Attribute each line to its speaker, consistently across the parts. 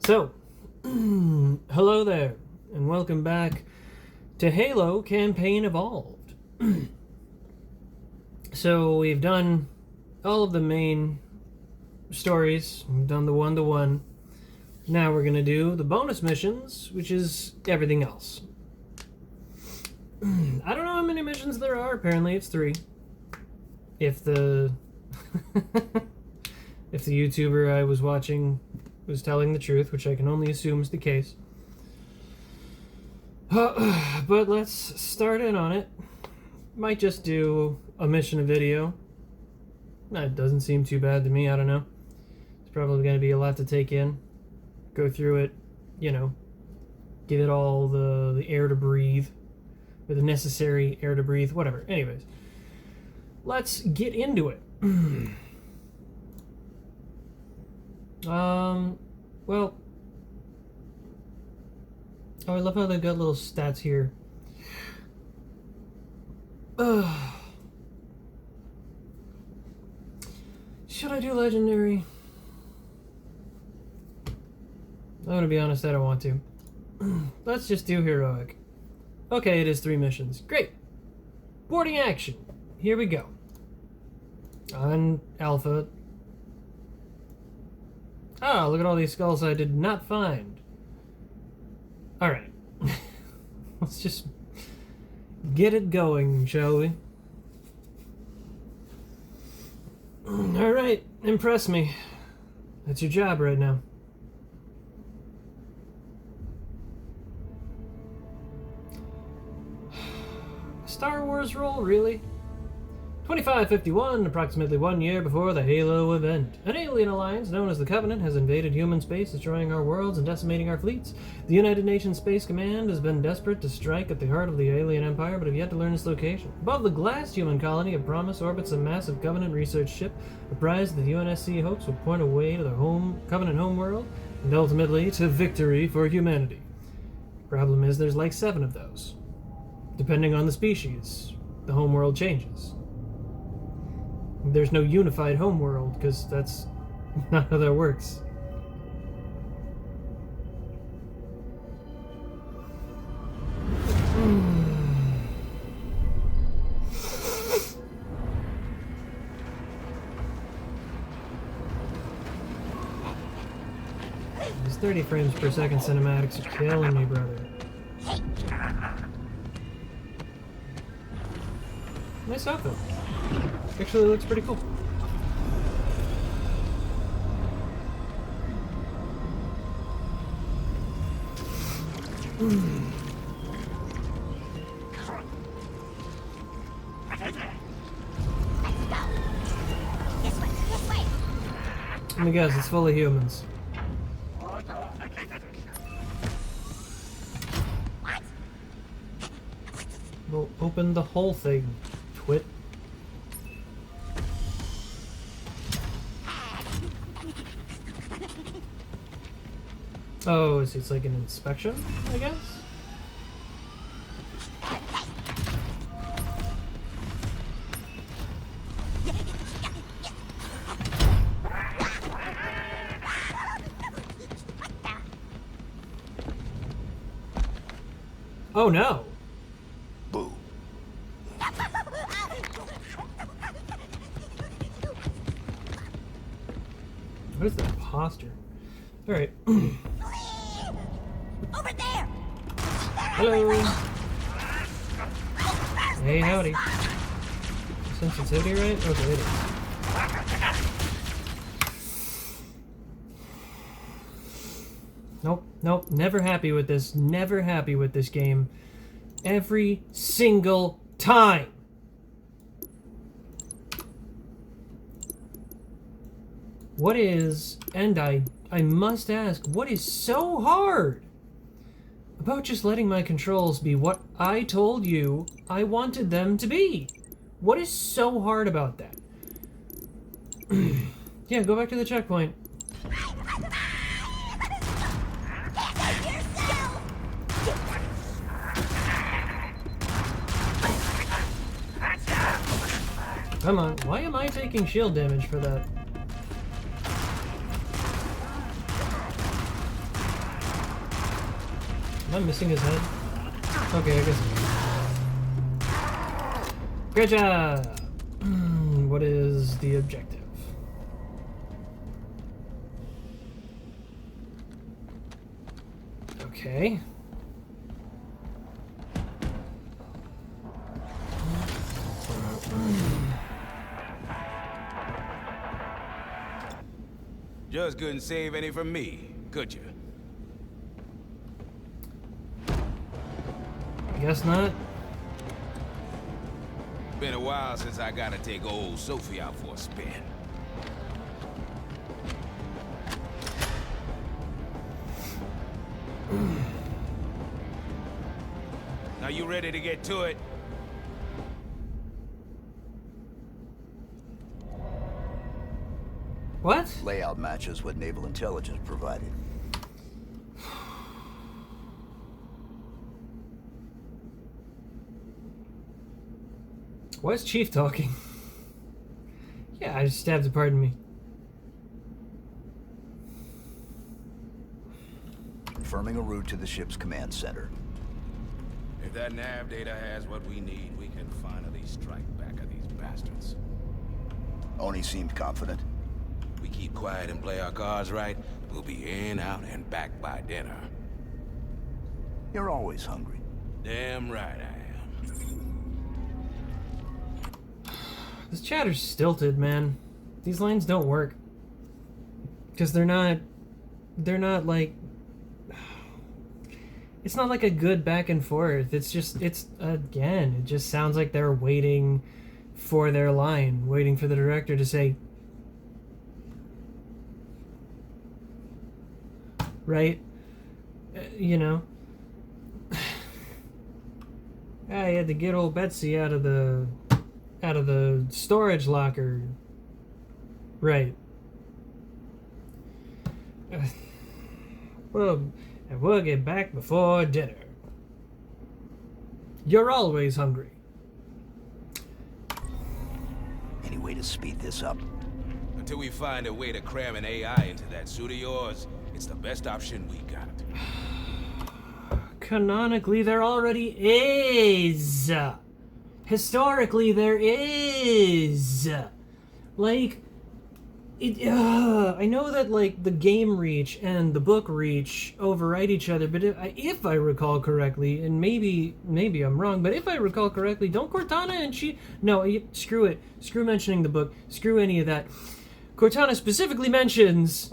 Speaker 1: So, hello there, and welcome back to Halo Campaign Evolved. So, we've done all of the main stories, we've done the one-to-one. Now we're going to do the bonus missions, which is everything else. I don't know how many missions there are, apparently it's 3. If the... if the YouTuber I was watching was telling the truth, which I can only assume is the case. But let's start in on it. Might just do a mission video. That doesn't seem too bad to me, I don't know. It's probably going to be a lot to take in. Go through it, you know, give it all the air to breathe, or the necessary air to breathe, whatever. Anyways, let's get into it. Well, oh, I love how they've got little stats here. Should I do legendary? I'm gonna be honest, I don't want to. Let's just do heroic. Okay, it is 3 missions. Great! Boarding action! Here we go. On Alpha. Ah, look at all these skulls I did not find. Alright. Let's just get it going, shall we? Alright, impress me. That's your job right now. Star Wars role, really? 2551, approximately 1 year before the Halo event. An alien alliance known as the Covenant has invaded human space, destroying our worlds and decimating our fleets. The United Nations Space Command has been desperate to strike at the heart of the alien empire, but have yet to learn its location. Above the glass human colony of Promise orbits a massive Covenant research ship, a prize that the UNSC hopes will point a way to the Covenant homeworld, and ultimately to victory for humanity. Problem is, there's like 7 of those. Depending on the species, the homeworld changes. There's no unified homeworld, because that's not how that works. These 30 frames per second cinematics are killing me, brother. Nice outfit. Actually looks pretty cool. Let me guess, it's full of humans. We'll open the whole thing, twit. Oh, it's like an inspection, I guess? Oh no!
Speaker 2: Boo.
Speaker 1: What is that posture? Alright.
Speaker 3: Over there.
Speaker 1: Hello. Hey, howdy. Sensitivity, right? Okay, it is. Nope. Never happy with this. Never happy with this game. Every single time. What is, and I must ask, what is so hard about just letting my controls be what I told you I wanted them to be? What is so hard about that? Yeah, go back to the checkpoint. Come on, why am I taking shield damage for that? I missing his head? Okay, I guess. Great job! What is the objective? Okay.
Speaker 2: Just couldn't save any from me, could you?
Speaker 1: I guess not.
Speaker 2: Been a while since I gotta take old Sophie out for a spin. Now you ready to get to it?
Speaker 1: What?
Speaker 3: Layout matches what naval intelligence provided.
Speaker 1: Why is Chief talking? Yeah, I just stabbed it, pardon me.
Speaker 3: Confirming a route to the ship's command center.
Speaker 2: If that nav data has what we need, we can finally strike back at these bastards.
Speaker 3: Oni seemed confident.
Speaker 2: We keep quiet and play our cards right, we'll be in, out, and back by dinner.
Speaker 3: You're always hungry.
Speaker 2: Damn right I am.
Speaker 1: This chatter's stilted, man. These lines don't work. Because they're not like... It's not like a good back and forth. It's just, again, it just sounds like they're waiting for their line. Waiting for the director to say... Right? You know? I had to get old Betsy out of the storage locker. Right. Well, and we'll get back before dinner. You're always hungry.
Speaker 3: Any way to speed this up?
Speaker 2: Until we find a way to cram an AI into that suit of yours, it's the best option we got.
Speaker 1: Canonically, there already is. Historically, there is. Like, I know that, like, the game reach and the book reach override each other, but if I recall correctly, and maybe I'm wrong, but if I recall correctly, don't Cortana and she... No, screw it. Screw mentioning the book. Screw any of that. Cortana specifically mentions,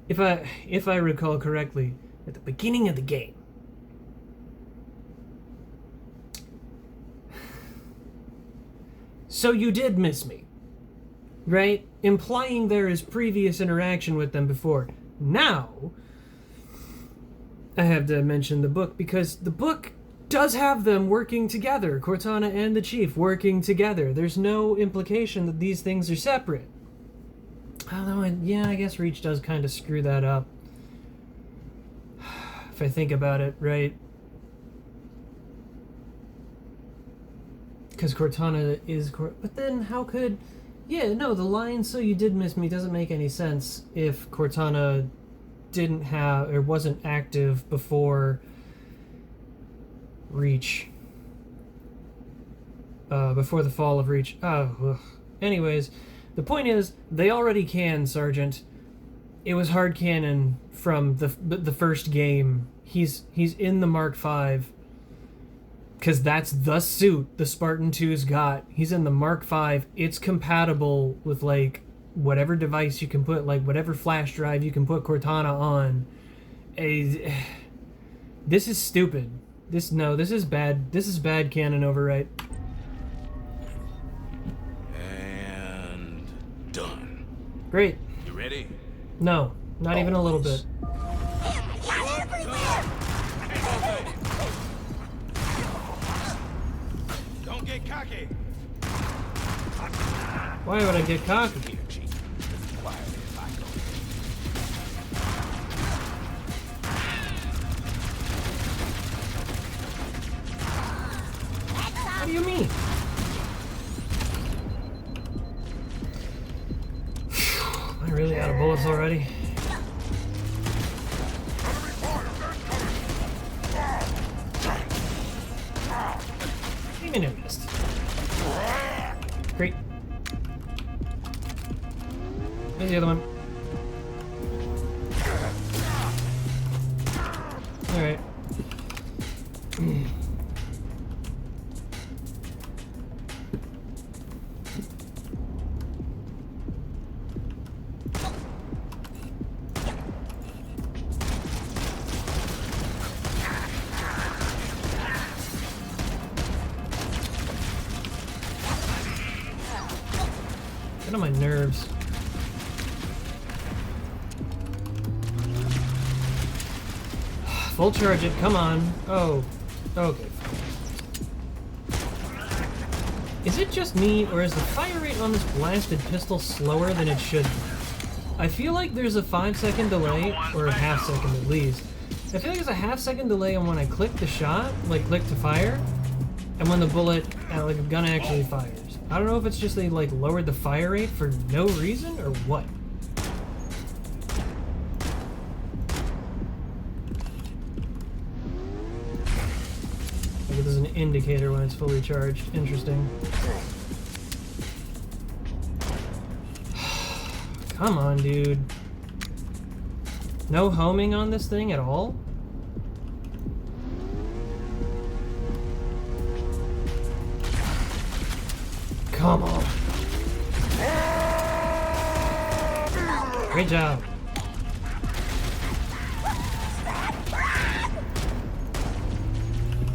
Speaker 1: if I recall correctly, at the beginning of the game, so you did miss me, right? Implying there is previous interaction with them before. Now, I have to mention the book, because the book does have them working together, Cortana and the Chief working together. There's no implication that these things are separate. Although, yeah, I guess Reach does kind of screw that up. If I think about it, right? Because Cortana is... But then how could... Yeah, no, the line, so you did miss me, doesn't make any sense if Cortana didn't have... or wasn't active before Reach. Before the fall of Reach. Oh, ugh. Anyways, the point is, they already can, Sergeant. It was hard canon from the first game. He's in the Mark V, because that's the suit the Spartan 2's got. He's in the Mark V. It's compatible with, like, whatever device you can put, like, whatever flash drive you can put Cortana on. This is stupid. This is bad. This is bad canon overwrite.
Speaker 2: And done.
Speaker 1: Great.
Speaker 2: You ready?
Speaker 1: No, not even a little bit.
Speaker 2: Don't get cocky.
Speaker 1: Why would I get cocky?
Speaker 2: Here, Chief. Just quiet if I go.
Speaker 1: What do you mean? Am I really out of bullets already? mean, I missed. Great. Here's the other one. Alright. Get on my nerves. Full charge it, come on. Oh, okay. Is it just me, or is the fire rate on this blasted pistol slower than it should be? I feel like there's a 5-second delay, or a half-second at least. I feel like there's a half-second delay on when I click the shot, like click to fire, and when the bullet, like the gun actually fires. I don't know if it's just they like lowered the fire rate for no reason, or what. Like there's an indicator when it's fully charged. Interesting. Come on, dude. No homing on this thing at all? Come on. Great job.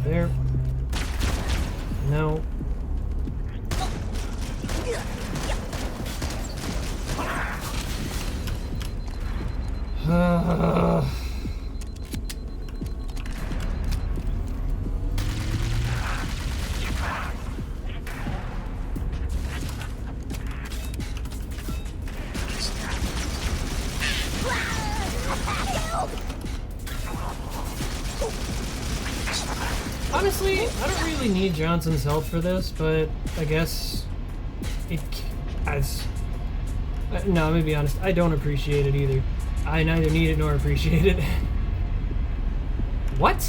Speaker 1: There. No. Honestly, I don't really need Johnson's help for this, but I guess it as no, I'm gonna be honest, I don't appreciate it either. I neither need it nor appreciate it. What?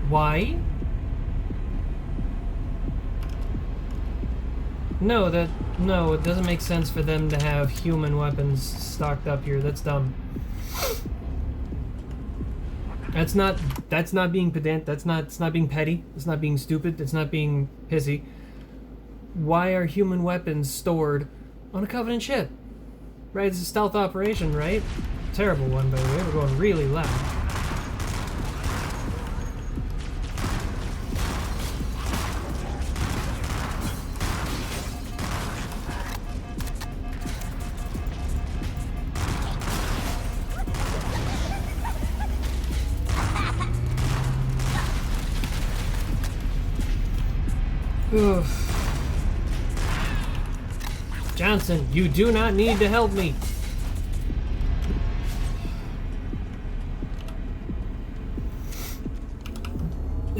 Speaker 1: Why? No, it doesn't make sense for them to have human weapons stocked up here. That's dumb. That's not being pedant, it's not being petty, it's not being stupid, it's not being pissy. Why are human weapons stored on a Covenant ship? Right, it's a stealth operation, right? Terrible one, by the way, we're going really loud. Oof. Johnson, you do not need to help me.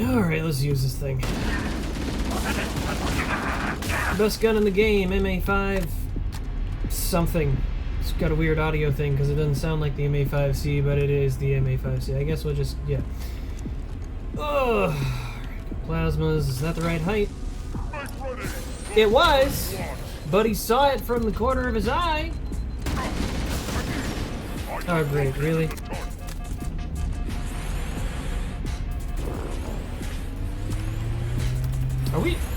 Speaker 1: Alright, let's use this thing. Best gun in the game, MA5 something. It's got a weird audio thing because it doesn't sound like the MA5C, but it is the MA5C. I guess we'll just, yeah. Ugh. Plasmas, is that the right height? It was, but he saw it from the corner of his eye. Oh great, really?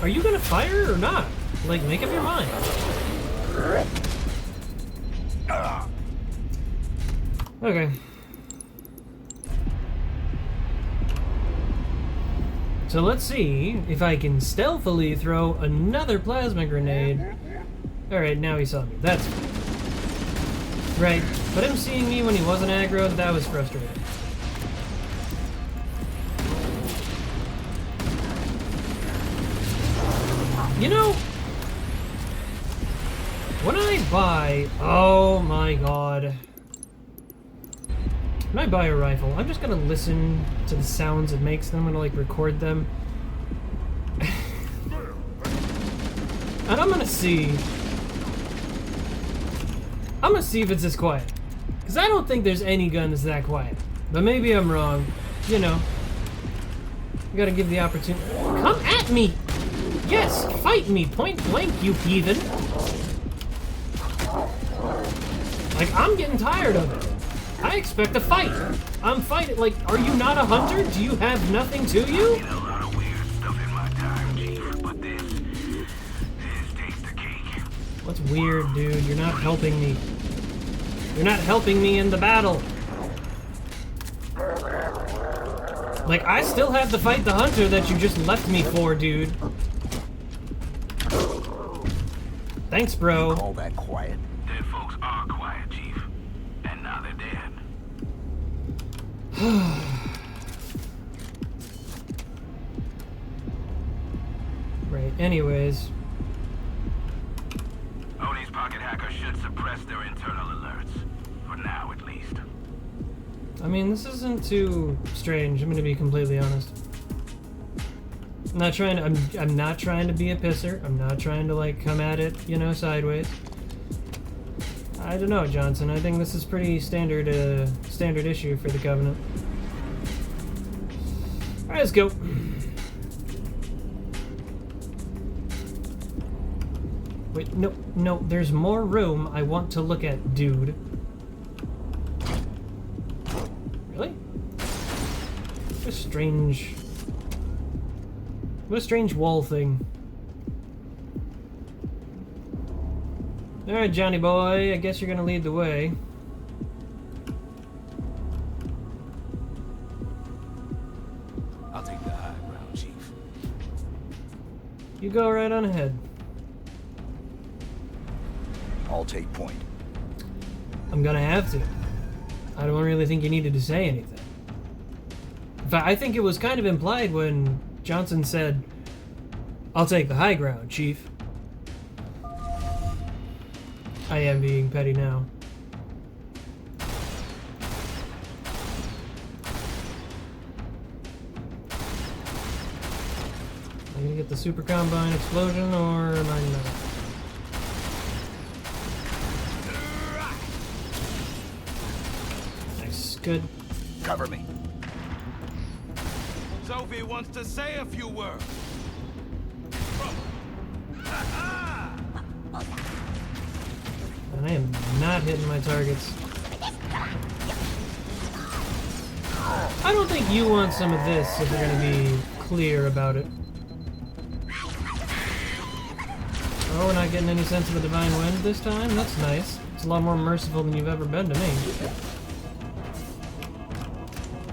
Speaker 1: Are you gonna fire or not? Like, make up your mind. Okay. So let's see if I can stealthily throw another plasma grenade. Alright, now he saw me. That's fine. Right, but him seeing me when he wasn't aggro, that was frustrating. You know, when I buy... Oh my god. When I buy a rifle, I'm just gonna listen to the sounds it makes, and I'm gonna like record them. And I'm gonna see if it's this quiet. Because I don't think there's any gun that's that quiet. But maybe I'm wrong, you know. You gotta give the opportunity. Come at me! Yes, fight me, point blank, you heathen! Like, I'm getting tired of it. I expect a fight. I'm fighting. Like, are you not a hunter? Do you have nothing to you?
Speaker 4: A lot of weird stuff in my time, Chief, but this takes the cake.
Speaker 1: What's weird, dude? You're not helping me. You're not helping me in the battle. Like, I still have to fight the hunter that you just left me for, dude. Thanks, bro.
Speaker 3: Call that quiet?
Speaker 4: Dead folks are quiet, Chief. And now they're dead.
Speaker 1: Right, anyways.
Speaker 4: Odie's pocket hacker should suppress their internal alerts. For now, at least.
Speaker 1: I mean, this isn't too strange. I'm gonna be completely honest. I'm not trying to. I'm not trying to be a pisser. I'm not trying to like come at it, you know, sideways. I don't know, Johnson. I think this is pretty standard issue for the Covenant. All right, let's go. Wait, no. There's more room I want to look at, dude. Really? What a strange wall thing. Alright, Johnny boy, I guess you're gonna lead the way.
Speaker 2: I'll take the high ground, Chief.
Speaker 1: You go right on ahead.
Speaker 3: I'll take point.
Speaker 1: I'm gonna have to. I don't really think you needed to say anything. In fact, I think it was kind of implied when Johnson said, "I'll take the high ground, Chief." I am being petty now. Am I gonna get the super combine explosion, or am I not? Nice, good.
Speaker 3: Cover me.
Speaker 2: Sophie wants to say a few words.
Speaker 1: And I am not hitting my targets. I don't think you want some of this if we're gonna be clear about it. Oh, we're not getting any sense of a divine wind this time? That's nice. It's a lot more merciful than you've ever been to me.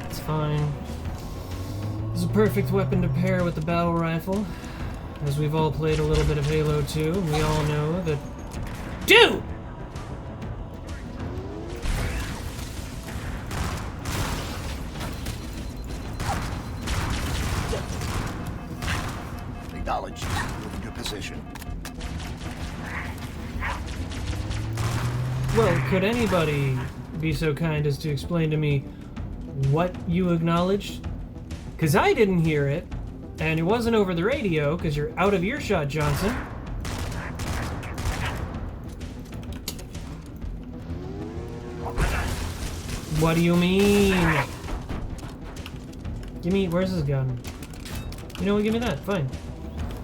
Speaker 1: It's fine. This is a perfect weapon to pair with the battle rifle. As we've all played a little bit of Halo 2, and we all know that... Dude!
Speaker 3: Acknowledge. Moving to position.
Speaker 1: Well, could anybody be so kind as to explain to me what you acknowledged? Because I didn't hear it, and it wasn't over the radio, because you're out of earshot, Johnson. What do you mean? Give me, where's his gun? You know what, give me that, fine.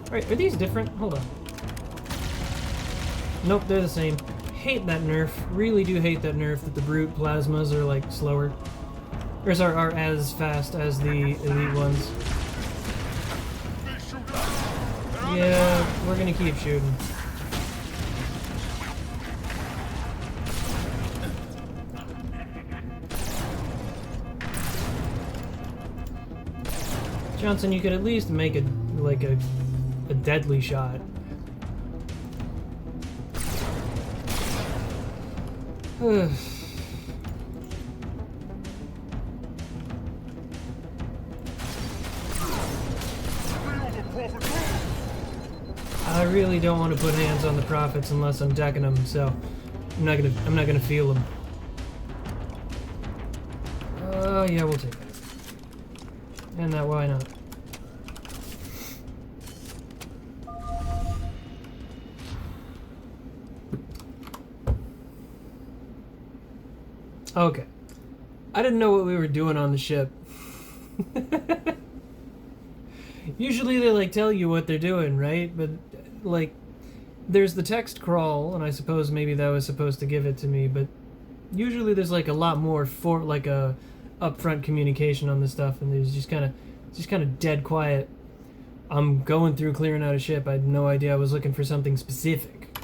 Speaker 1: Alright, are these different? Hold on. Nope, they're the same. Hate that nerf. Really do hate that nerf that the brute plasmas are like slower. Or are as fast as the elite ones. Yeah, we're gonna keep shooting. Johnson, you could at least make it like a deadly shot. I really don't want to put hands on the prophets unless I'm decking them, so I'm not gonna feel them. Yeah, we'll take that. And that, why not? Okay. I didn't know what we were doing on the ship. Usually they like tell you what they're doing, right? But like there's the text crawl, and I suppose maybe that was supposed to give it to me, but usually there's like a lot more for like a upfront communication on this stuff, and there's just kind of dead quiet. I'm going through clearing out a ship. I had no idea I was looking for something specific.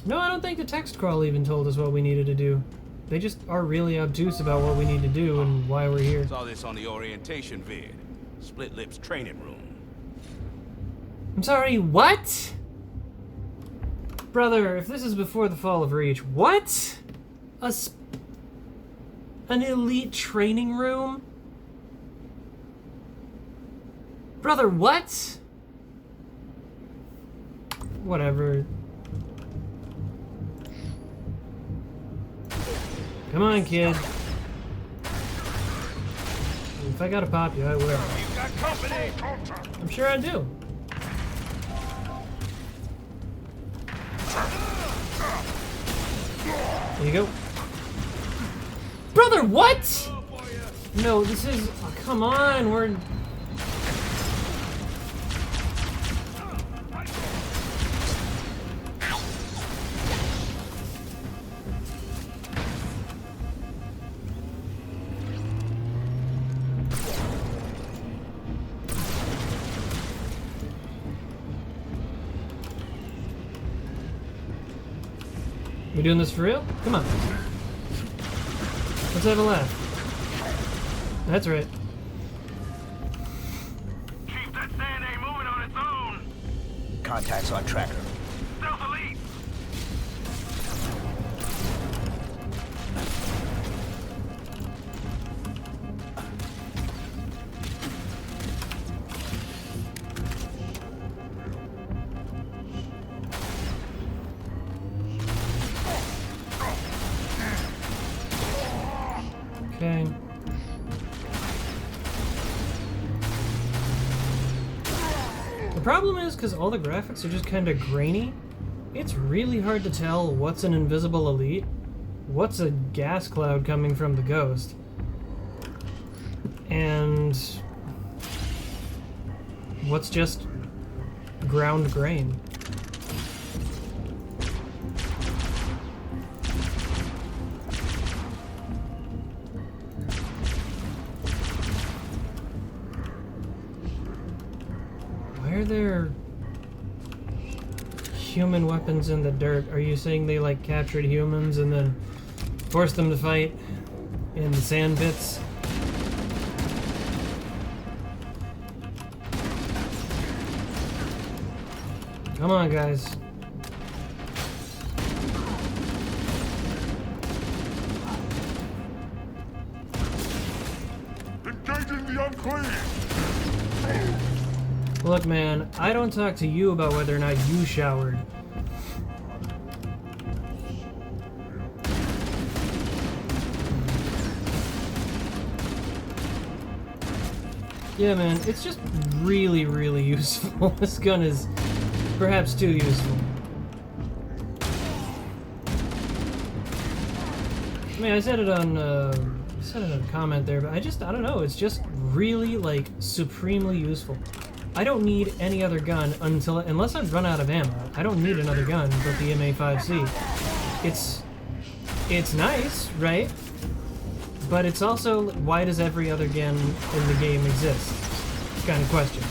Speaker 1: No, I don't think the text crawl even told us what we needed to do. They just are really obtuse about what we need to do and why we're here.
Speaker 2: Saw this on the orientation vid. Split Lips training room.
Speaker 1: I'm sorry, what? Brother, if this is before the fall of Reach, what? An elite training room? Brother, what? Whatever. Come on, kid. If I gotta pop you, I will.
Speaker 2: You got company!
Speaker 1: I'm sure I do. There you go. Brother, what? No, this is... Oh, come on, we're... We doing this for real? Come on. Let's have a laugh. That's right.
Speaker 4: Chief, that sand ain't moving on its own.
Speaker 3: Contacts on tracker.
Speaker 4: Stealth elite.
Speaker 1: Okay. The problem is, because all the graphics are just kind of grainy, it's really hard to tell what's an invisible elite, what's a gas cloud coming from the ghost, and what's just ground grain. Why are there human weapons in the dirt? Are you saying they like captured humans and then forced them to fight in the sand pits? Come on, guys.
Speaker 4: Engaging the unclean.
Speaker 1: Look, man, I don't talk to you about whether or not you showered. Yeah, man, it's just really, really useful. This gun is perhaps too useful. I mean, I said it on a comment there, but I don't know, it's just really, like, supremely useful. I don't need any other gun unless I've run out of ammo. I don't need another gun but the MA5C. It's nice, right? But it's also, why does every other gun in the game exist? Kind of questions.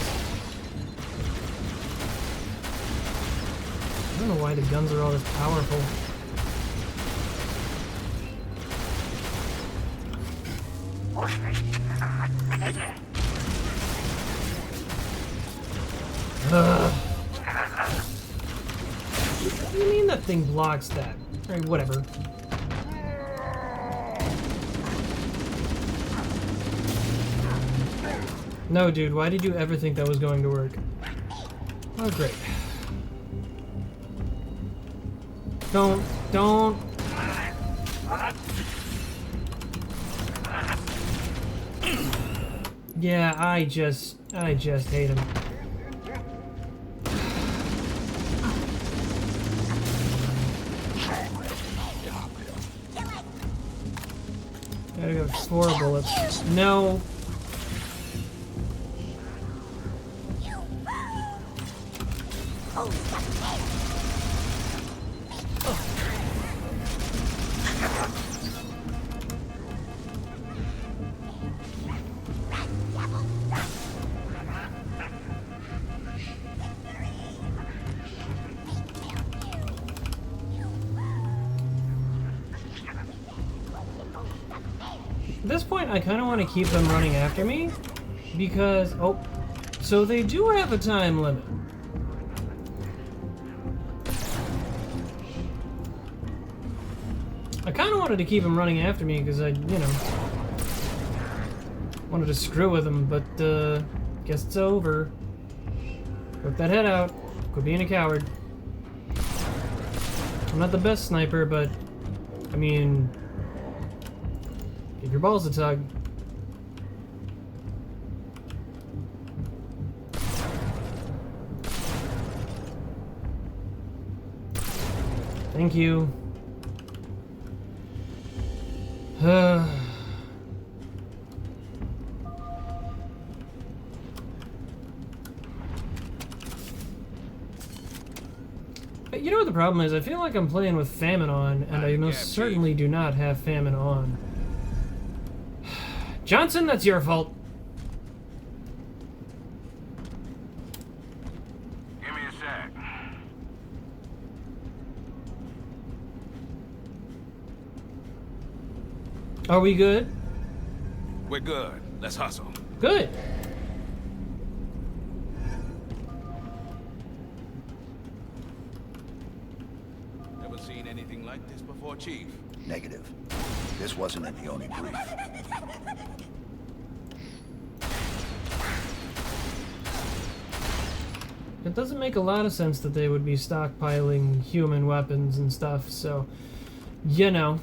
Speaker 1: I don't know why the guns are all this powerful. What do you mean that thing blocks that? Alright, whatever. No, dude, why did you ever think that was going to work? Oh, great. Don't. Yeah, I just hate him. Gotta go 4 bullets. No. At this point, I kind of want to keep them running after me, because, oh, so they do have a time limit. I kind of wanted to keep them running after me, because I, you know, wanted to screw with them, but, guess it's over. Poke that head out. Quit being a coward. I'm not the best sniper, but, I mean, give your balls a tug. Thank you. You know what the problem is? I feel like I'm playing with famine on, and I most certainly do not have famine on. Johnson, that's your fault.
Speaker 4: Give me a sec.
Speaker 1: Are we good?
Speaker 2: We're good. Let's hustle.
Speaker 1: Good.
Speaker 2: Ever seen anything like this before, Chief?
Speaker 3: Negative. This wasn't in the only brief.
Speaker 1: It doesn't make a lot of sense that they would be stockpiling human weapons and stuff, so, you know.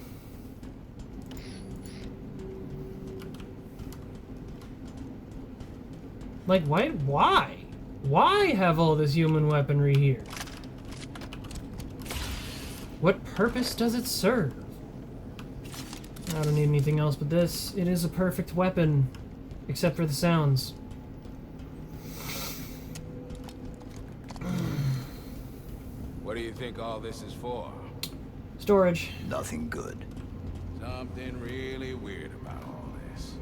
Speaker 1: Like, why? Why have all this human weaponry here? What purpose does it serve? I don't need anything else but this. It is a perfect weapon, except for the sounds.
Speaker 2: What do you think all this is for?
Speaker 1: Storage.
Speaker 3: Nothing good.
Speaker 2: Something really weird about all this.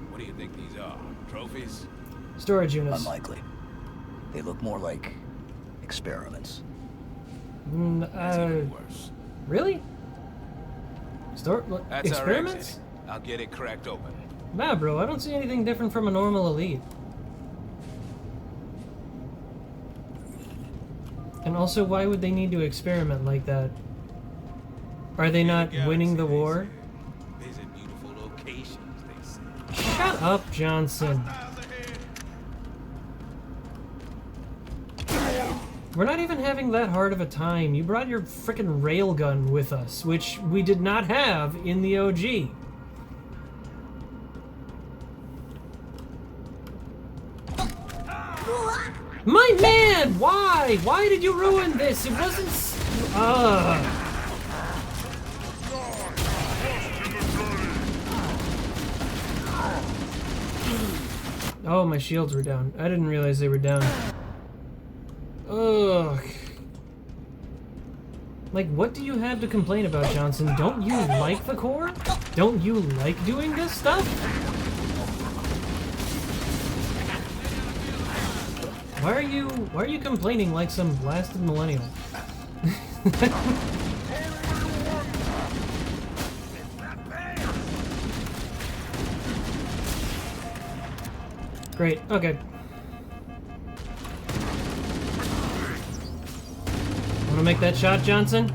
Speaker 2: What do you think these are? Trophies?
Speaker 1: Storage units.
Speaker 3: Unlikely. They look more like experiments.
Speaker 2: That's even worse.
Speaker 1: Really?
Speaker 2: That's
Speaker 1: Experiments?
Speaker 2: our exit. I'll get it cracked open.
Speaker 1: Nah, bro, I don't see anything different from a normal elite. And also, why would they need to experiment like that? Are they not winning the war?
Speaker 2: Visit beautiful locations, they say.
Speaker 1: Shut up, Johnson. We're not even having that hard of a time. You brought your frickin' railgun with us, which we did not have in the OG. My man! Why? Why did you ruin this? It wasn't... Oh, my shields were down. I didn't realize they were down. Ugh. Like, what do you have to complain about, Johnson? Don't you like the Corps? Don't you like doing this stuff? Why are you complaining like some blasted millennial? Great, okay. Wanna make that shot, Johnson?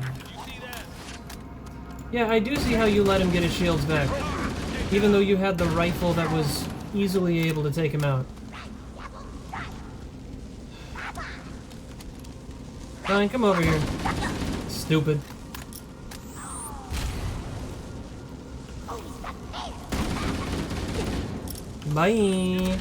Speaker 1: Yeah, I do see how you let him get his shields back. Even though you had the rifle that was easily able to take him out. Fine, come over here. Stupid. Bye.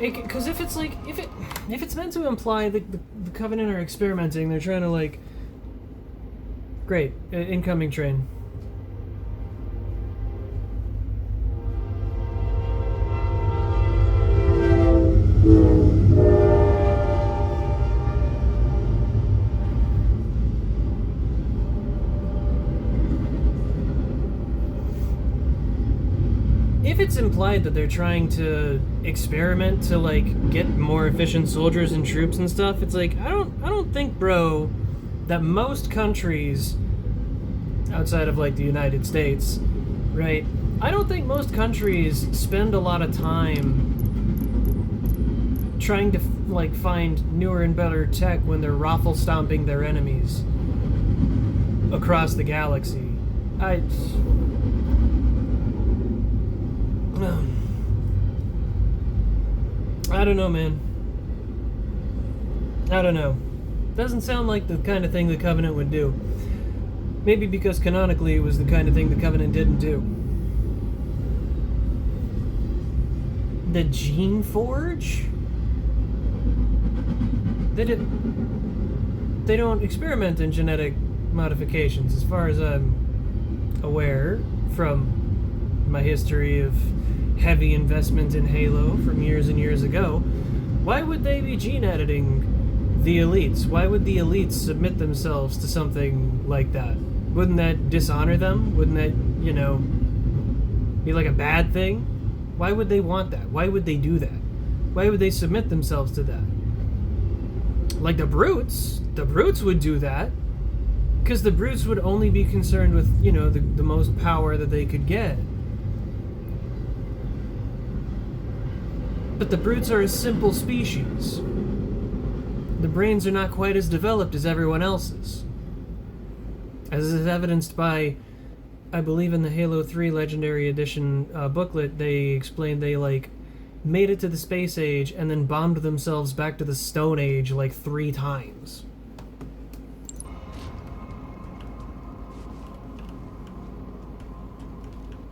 Speaker 1: Because if it's like, if it's meant to imply that the Covenant are experimenting, they're trying to like Great. Incoming train. If it's implied that they're trying to experiment to like get more efficient soldiers and troops and stuff, it's like I don't think, bro, that most countries outside of like the United States, right? I don't think most countries spend a lot of time trying to like find newer and better tech when they're raffle stomping their enemies across the galaxy. I don't know, man. I don't know. Doesn't sound like the kind of thing the Covenant would do. Maybe because canonically it was the kind of thing the Covenant didn't do. The Gene Forge? They don't experiment in genetic modifications, as far as I'm aware from my history of heavy investment in Halo from years and years ago. Why would they be gene editing the elites? Why would the elites submit themselves to something like that? Wouldn't that dishonor them? Wouldn't that, you know, be like a bad thing? Why would they want that? Why would they do that? Why would they submit themselves to that? Like the brutes would do that, because the brutes would only be concerned with, you know, the most power that they could get. But the brutes are a simple species. The brains are not quite as developed as everyone else's. As is evidenced by, I believe in the Halo 3 Legendary Edition booklet, they explained they, like, made it to the space age and then bombed themselves back to the Stone Age, like, 3 times.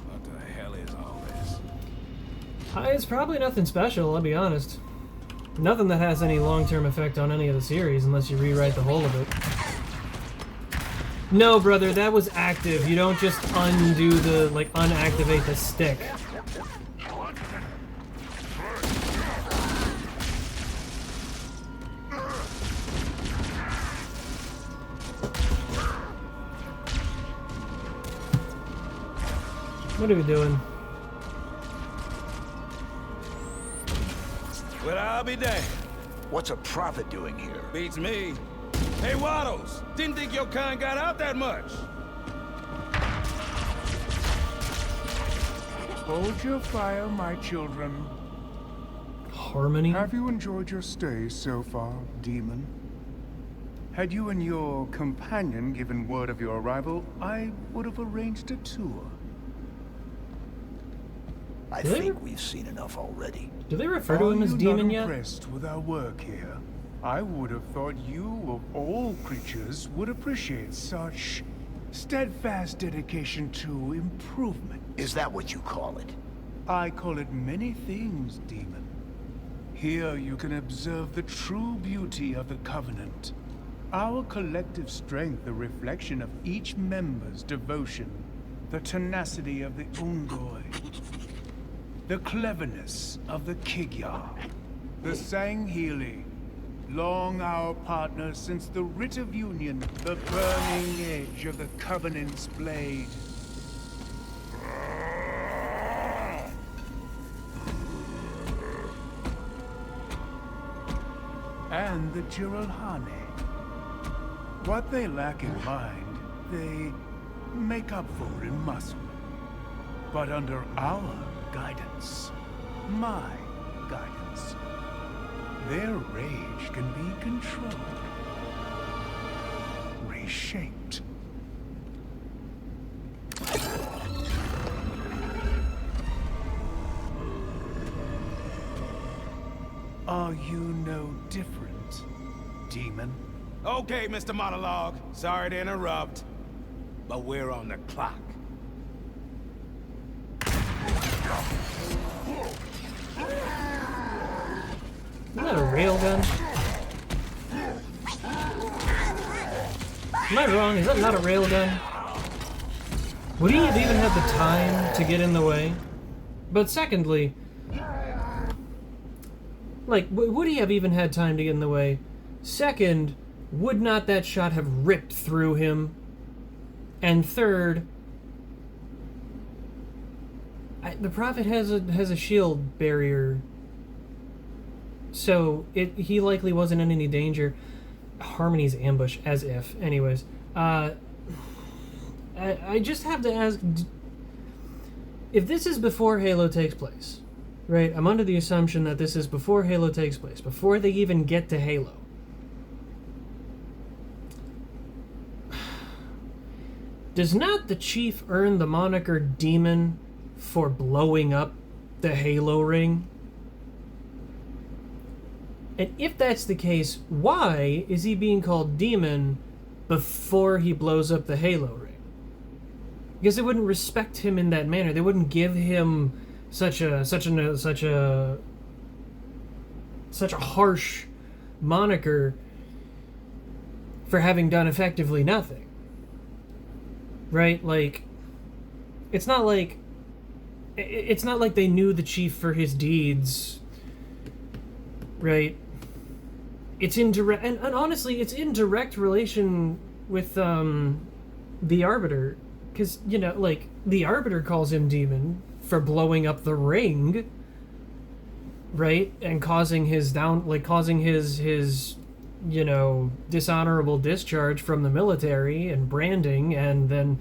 Speaker 2: What the hell is all this?
Speaker 1: It's probably nothing special, I'll be honest. Nothing that has any long-term effect on any of the series, unless you rewrite the whole of it. No, brother, that was active. You don't just undo the, like, unactivate the stick. What are we doing?
Speaker 2: Well, I'll be damned.
Speaker 3: What's a prophet doing here?
Speaker 2: Beats me. Hey, Waddles! Didn't think your kind got out that much.
Speaker 5: Hold your fire, my children.
Speaker 1: Harmony?
Speaker 5: Have you enjoyed your stay so far, demon? Had you and your companion given word of your arrival, I would have arranged a tour.
Speaker 3: I think we've seen enough already.
Speaker 1: Do they refer to him as demon yet?
Speaker 5: Are you not impressed with our work here? I would have thought you, of all creatures, would appreciate such steadfast dedication to improvement.
Speaker 3: Is that what you call it?
Speaker 5: I call it many things, demon. Here you can observe the true beauty of the Covenant. Our collective strength, a reflection of each member's devotion, the tenacity of the Ungoi, the cleverness of the Kigyar, the Sangheili, long our partners since the Writ of Union, the burning edge of the Covenant's blade. And the Jiralhane. What they lack in mind, they make up for in muscle. But under our guidance, my guidance, their rage can be controlled, reshaped. Are you no different, demon?
Speaker 2: Okay, Mr. Monologue. Sorry to interrupt, but we're on the clock.
Speaker 1: Isn't that a railgun? Am I wrong? Is that not a railgun? Would he have even had the time to get in the way? But secondly, like, would he have even had time to get in the way? Second, would not that shot have ripped through him? And third, the Prophet has a shield barrier, so he likely wasn't in any danger. Harmony's ambush, as if. Anyways, I just have to ask, if this is before Halo takes place, right? I'm under the assumption that this is before Halo takes place, before they even get to Halo. Does not the Chief earn the moniker Demon for blowing up the Halo ring? And if that's the case, why is he being called Demon before he blows up the Halo ring? Because they wouldn't respect him in that manner. They wouldn't give him such a harsh moniker for having done effectively nothing. Right? Like, it's not like they knew the Chief for his deeds, right? It's in direct, and honestly, it's in direct relation with the Arbiter, because, you know, like, the Arbiter calls him Demon for blowing up the ring, right? And causing his you know, dishonorable discharge from the military and branding, and then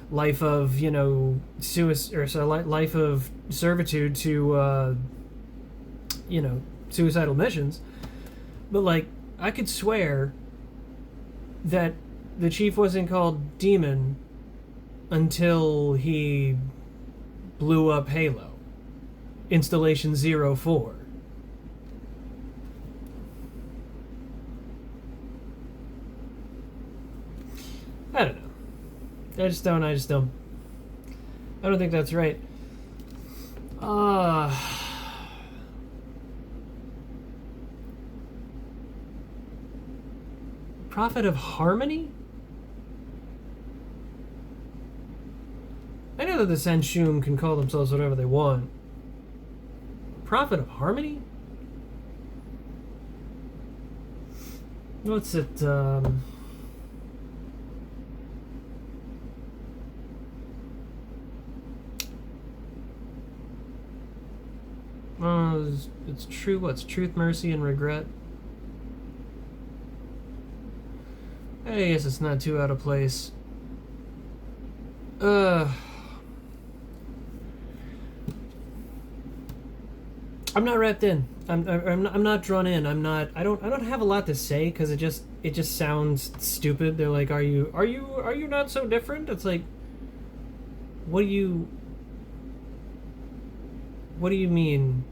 Speaker 1: life of, you know, life of servitude to, you know, suicidal missions. But, like, I could swear that the Chief wasn't called Demon until he blew up Halo. Installation 04. I don't know. I don't think that's right. Prophet of Harmony? I know that the Sanshum can call themselves whatever they want. Prophet of Harmony? What's it, it's true. What's truth, mercy, and regret? I guess it's not too out of place. I'm not wrapped in. I'm not drawn in. I don't have a lot to say because it just sounds stupid. They're like, are you not so different? It's like, what do you mean?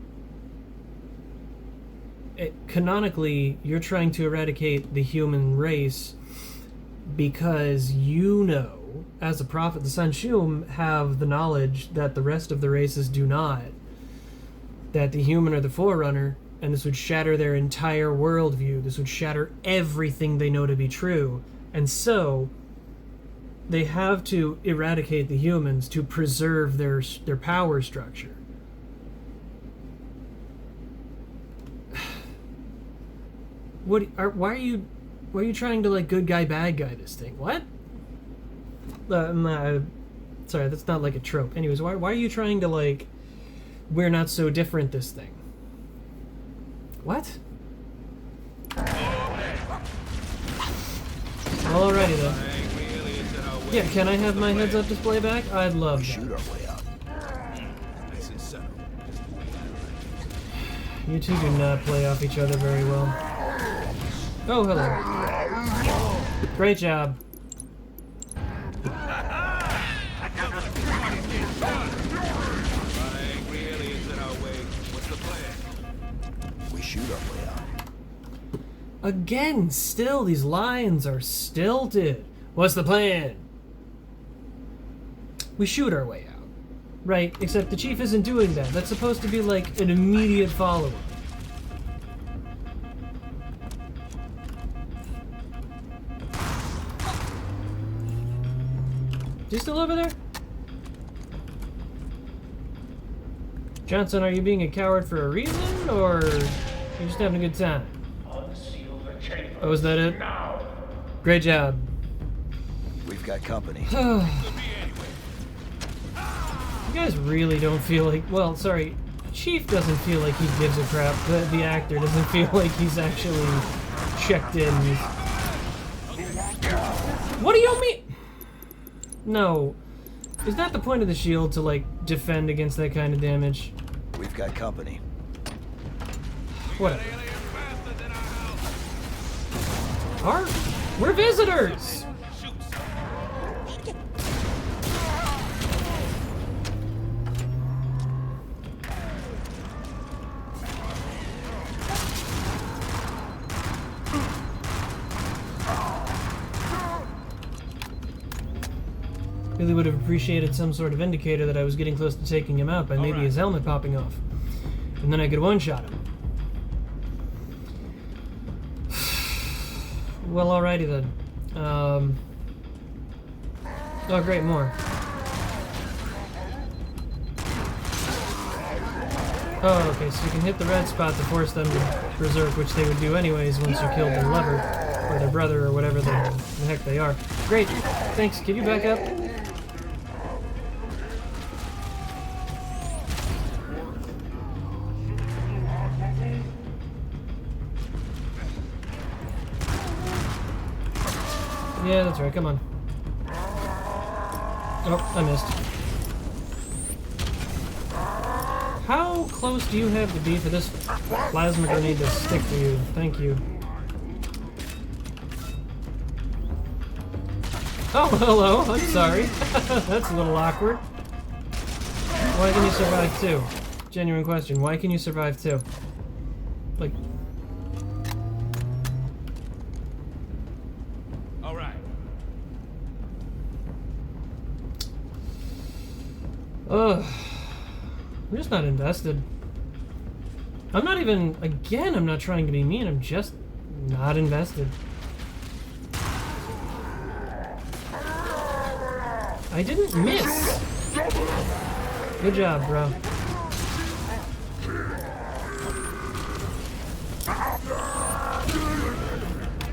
Speaker 1: Canonically, you're trying to eradicate the human race because you know, as a prophet, the Sanshum have the knowledge that the rest of the races do not. That the human are the forerunner, and this would shatter their entire worldview. This would shatter everything they know to be true. And so, they have to eradicate the humans to preserve their power structure. Why are you trying to, like, good guy, bad guy this thing? What? Sorry, that's not like a trope. Anyways, why are you trying to, like, we're not so different this thing? What? Alrighty then. Yeah, can I have my heads-up display back? I'd love that.
Speaker 3: Shoot our way up.
Speaker 1: You two do not play off each other very well. Oh, hello. Great job.
Speaker 3: We shoot our way out.
Speaker 1: Again, still, these lines are stilted. What's the plan? We shoot our way out. Right, except the Chief isn't doing that. That's supposed to be like an immediate follow-up. he still over there? Johnson, are you being a coward for a reason, or are you just having a good time? Oh, is that it? Great job.
Speaker 3: We've got company.
Speaker 1: You guys really don't feel like... Well, sorry. Chief doesn't feel like he gives a crap. The actor doesn't feel like he's actually checked in. What do you mean? No. Is that the point of the shield, to, like, defend against that kind of damage?
Speaker 3: We've got company.
Speaker 1: Whatever. We're visitors! Really would have appreciated some sort of indicator that I was getting close to taking him out by maybe his helmet popping off. And then I could one-shot him. Well, alrighty then. Oh, great, more. Oh, okay, so you can hit the red spot to force them to berserk, which they would do anyways once you killed their lover, or their brother, or whatever the heck they are. Great, thanks. Can you back up? Yeah, that's right, come on. Oh, I missed. How close do you have to be for this plasma grenade to stick to you? Thank you. Oh, hello, I'm sorry. That's a little awkward. Why can you survive too? Genuine question, why can you survive too? Like... Ugh. I'm just not invested. I'm not even... Again, I'm not trying to be mean. I'm just not invested. I didn't miss. Good job, bro.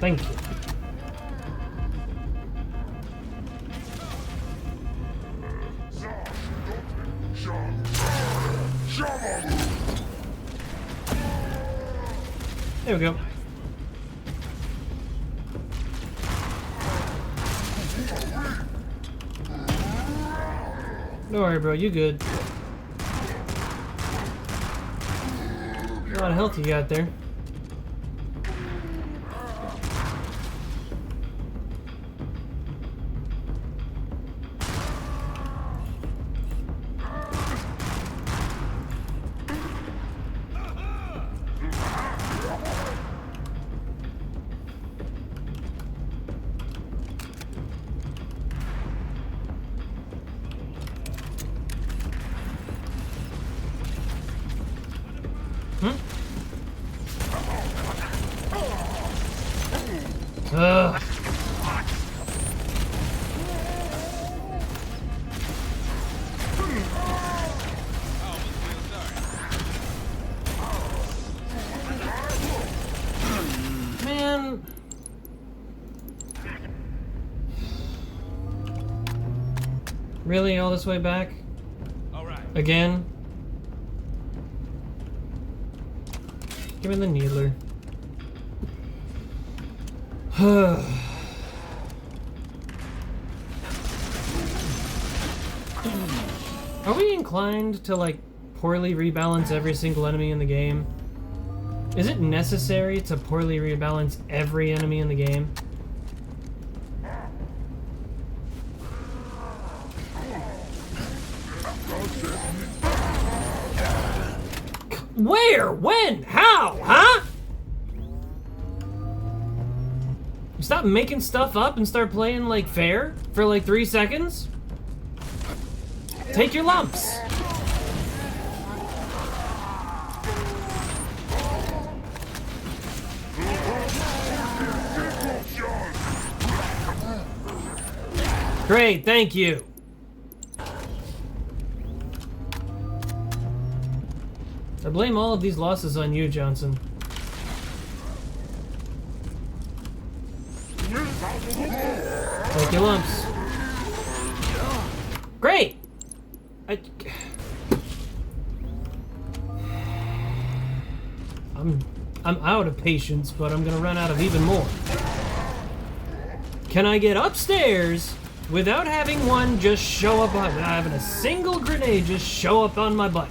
Speaker 1: Thank you. There we go. Don't worry, bro. You good. A lot of health you got there. Ugh. Man. Really, all this way back? Again? Give me the needler. Are we inclined to, like, poorly rebalance every single enemy in the game? Is it necessary to poorly rebalance every enemy in the game? Where? When? How? Huh? Stop making stuff up and start playing, like, fair for, like, 3 seconds? Take your lumps! Great, thank you. I blame all of these losses on you, Johnson. Take your lumps. Great! I'm out of patience, but I'm gonna run out of even more. Can I get upstairs without having one just show up on, without having a single grenade just show up on my butt?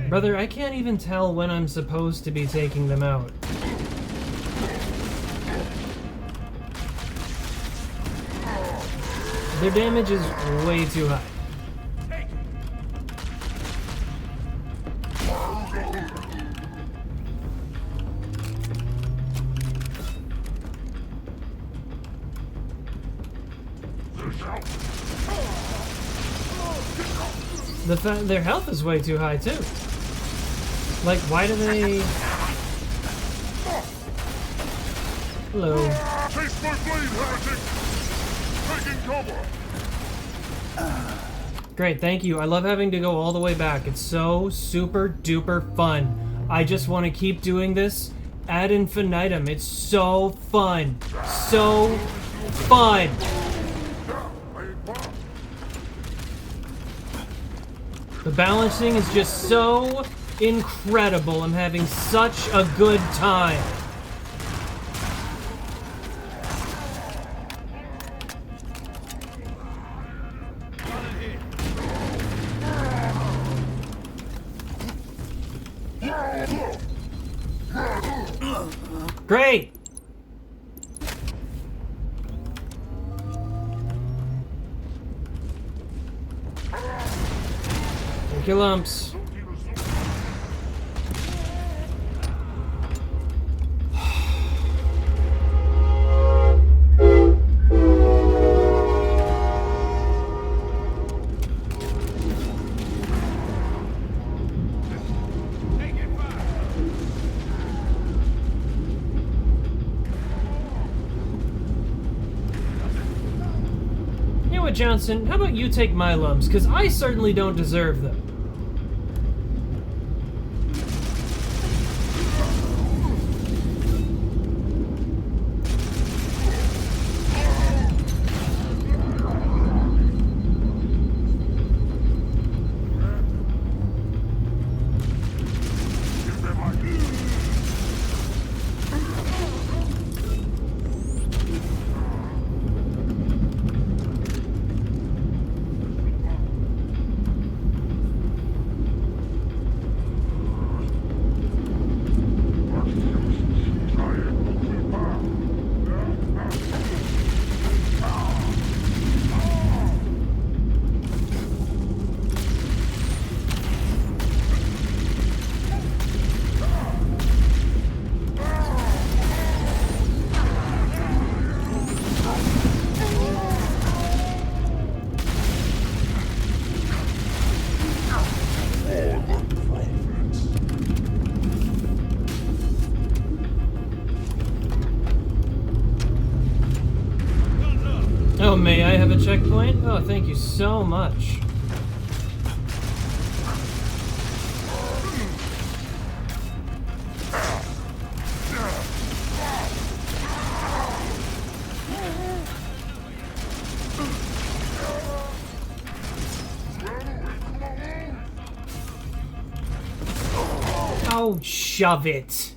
Speaker 1: Brother, I can't even tell when I'm supposed to be taking them out. Their damage is way too high. Their health is way too high too. Like, why do they... Hello.
Speaker 6: Taste my blade, heretic! Taking cover!
Speaker 1: Great, thank you. I love having to go all the way back. It's so super duper fun. I just want to keep doing this ad infinitum. It's so fun. So fun. The balancing is just so incredible. I'm having such a good time. Great! Take your lumps. Johnson, how about you take my lumps, because I certainly don't deserve them. Oh, may I have a checkpoint? Oh, thank you so much. Oh, shove it.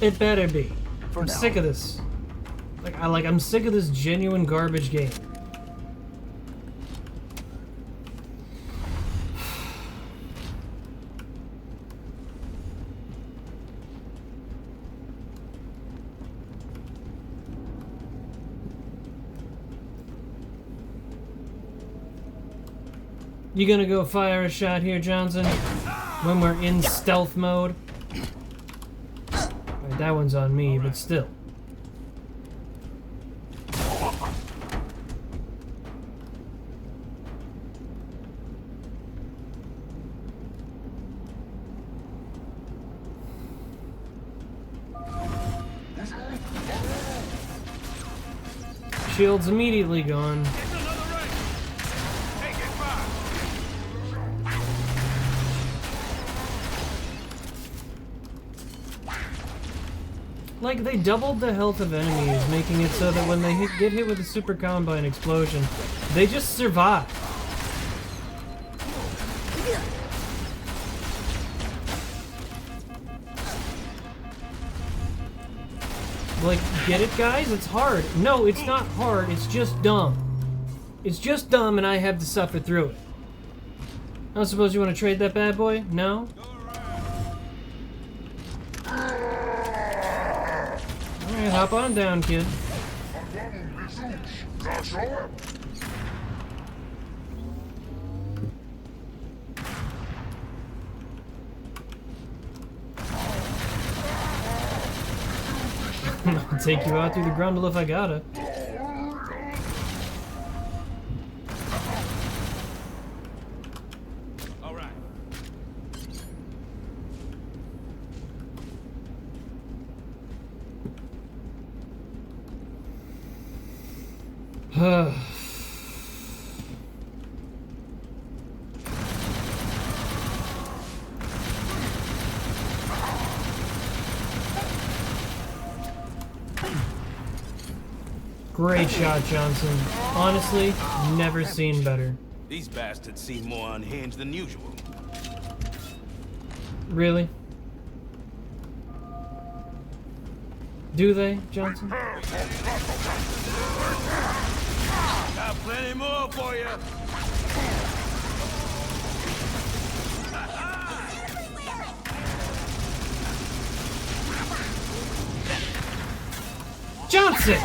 Speaker 1: It better be.
Speaker 3: For
Speaker 1: I'm
Speaker 3: now.
Speaker 1: sick of this. I'm sick of this genuine garbage game. You gonna go fire a shot here, Johnson? When we're in stealth mode? Alright, that one's on me, but still. Shield's immediately gone.
Speaker 2: It's another ring. Take it back.
Speaker 1: Like, they doubled the health of enemies, making it so that when they get hit with a super combine explosion, they just survive. Like, get it, guys? It's hard. No, it's not hard. It's just dumb. It's just dumb, and I have to suffer through it. I don't suppose you want to trade that bad boy? No? Alright, hop on down, kid. I'll take you out through the grundle if I gotta.
Speaker 2: All right.
Speaker 1: Great shot, Johnson. Honestly, never seen better.
Speaker 2: These bastards seem more unhinged than usual.
Speaker 1: Really? Do they, Johnson?
Speaker 2: Got plenty more for you.
Speaker 1: Johnson!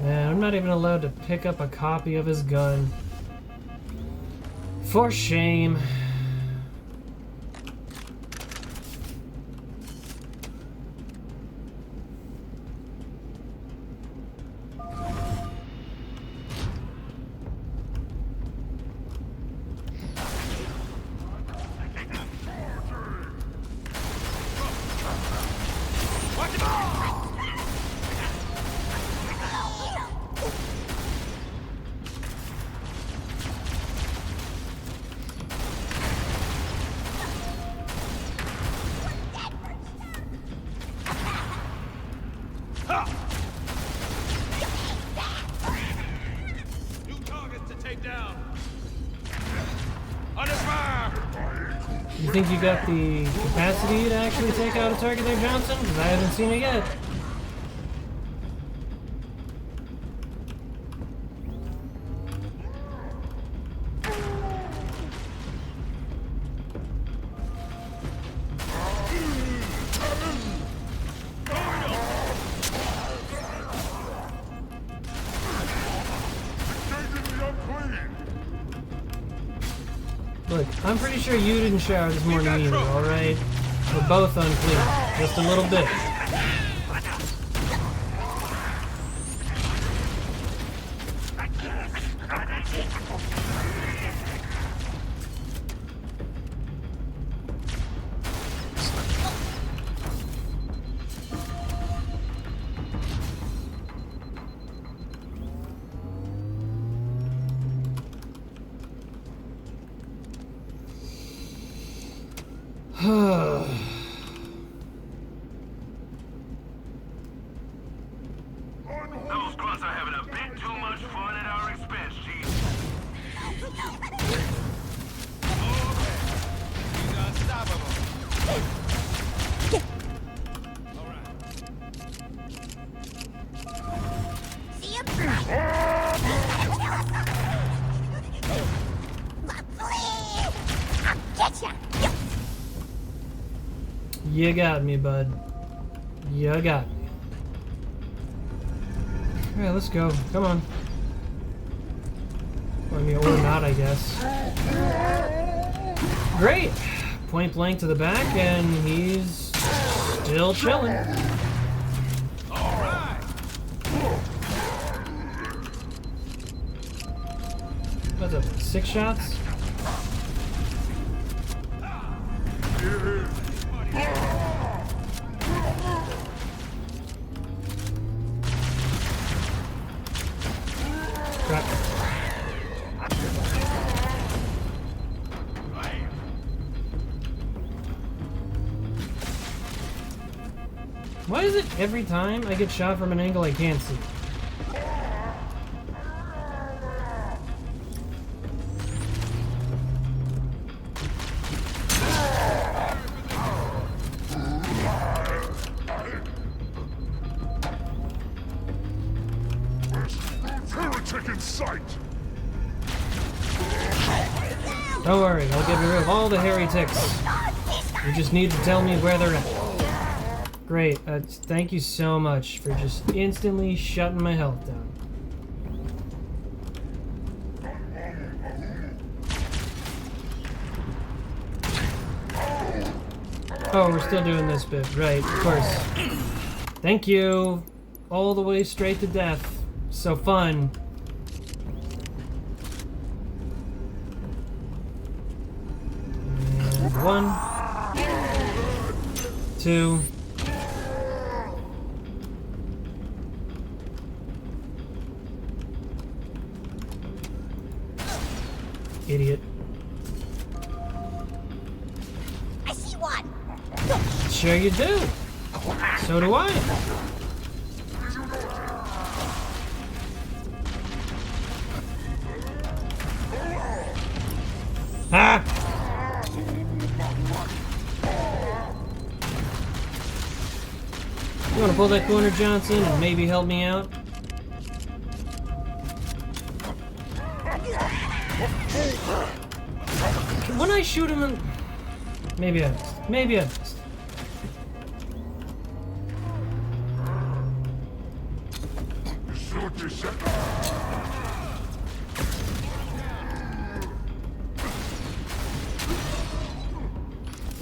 Speaker 1: Man, I'm not even allowed to pick up a copy of his gun. For shame.
Speaker 2: New targets to take down. Under fire.
Speaker 1: You think you got the capacity to actually take out a target there, Johnson? Because I haven't seen it yet. Look, I'm pretty sure you didn't shower this morning either, alright? We're both unclean. Just a little bit.
Speaker 4: Those grunts are having a bit too much fun at our expense, Chief.
Speaker 1: You got me, bud. You got me. Alright, let's go. Come on. I mean, or not, I guess. Great! Point blank to the back, and he's still chilling.
Speaker 2: Alright!
Speaker 1: What's up? 6 shots? Crap. Why is it every time I get shot from an angle I can't see?
Speaker 6: Heretic in sight!
Speaker 1: Don't worry, I'll get rid of all the hairy ticks. You just need to tell me where they're at. Great, thank you so much for just instantly shutting my health down. Oh, we're still doing this bit, right, of course. Thank you. All the way straight to death. So fun. And 1, 2. Idiot.
Speaker 7: I see one.
Speaker 1: Sure you do. So do I. Ah! You wanna pull that corner, Johnson, and maybe help me out? When I shoot him in... Maybe I missed. Maybe I missed.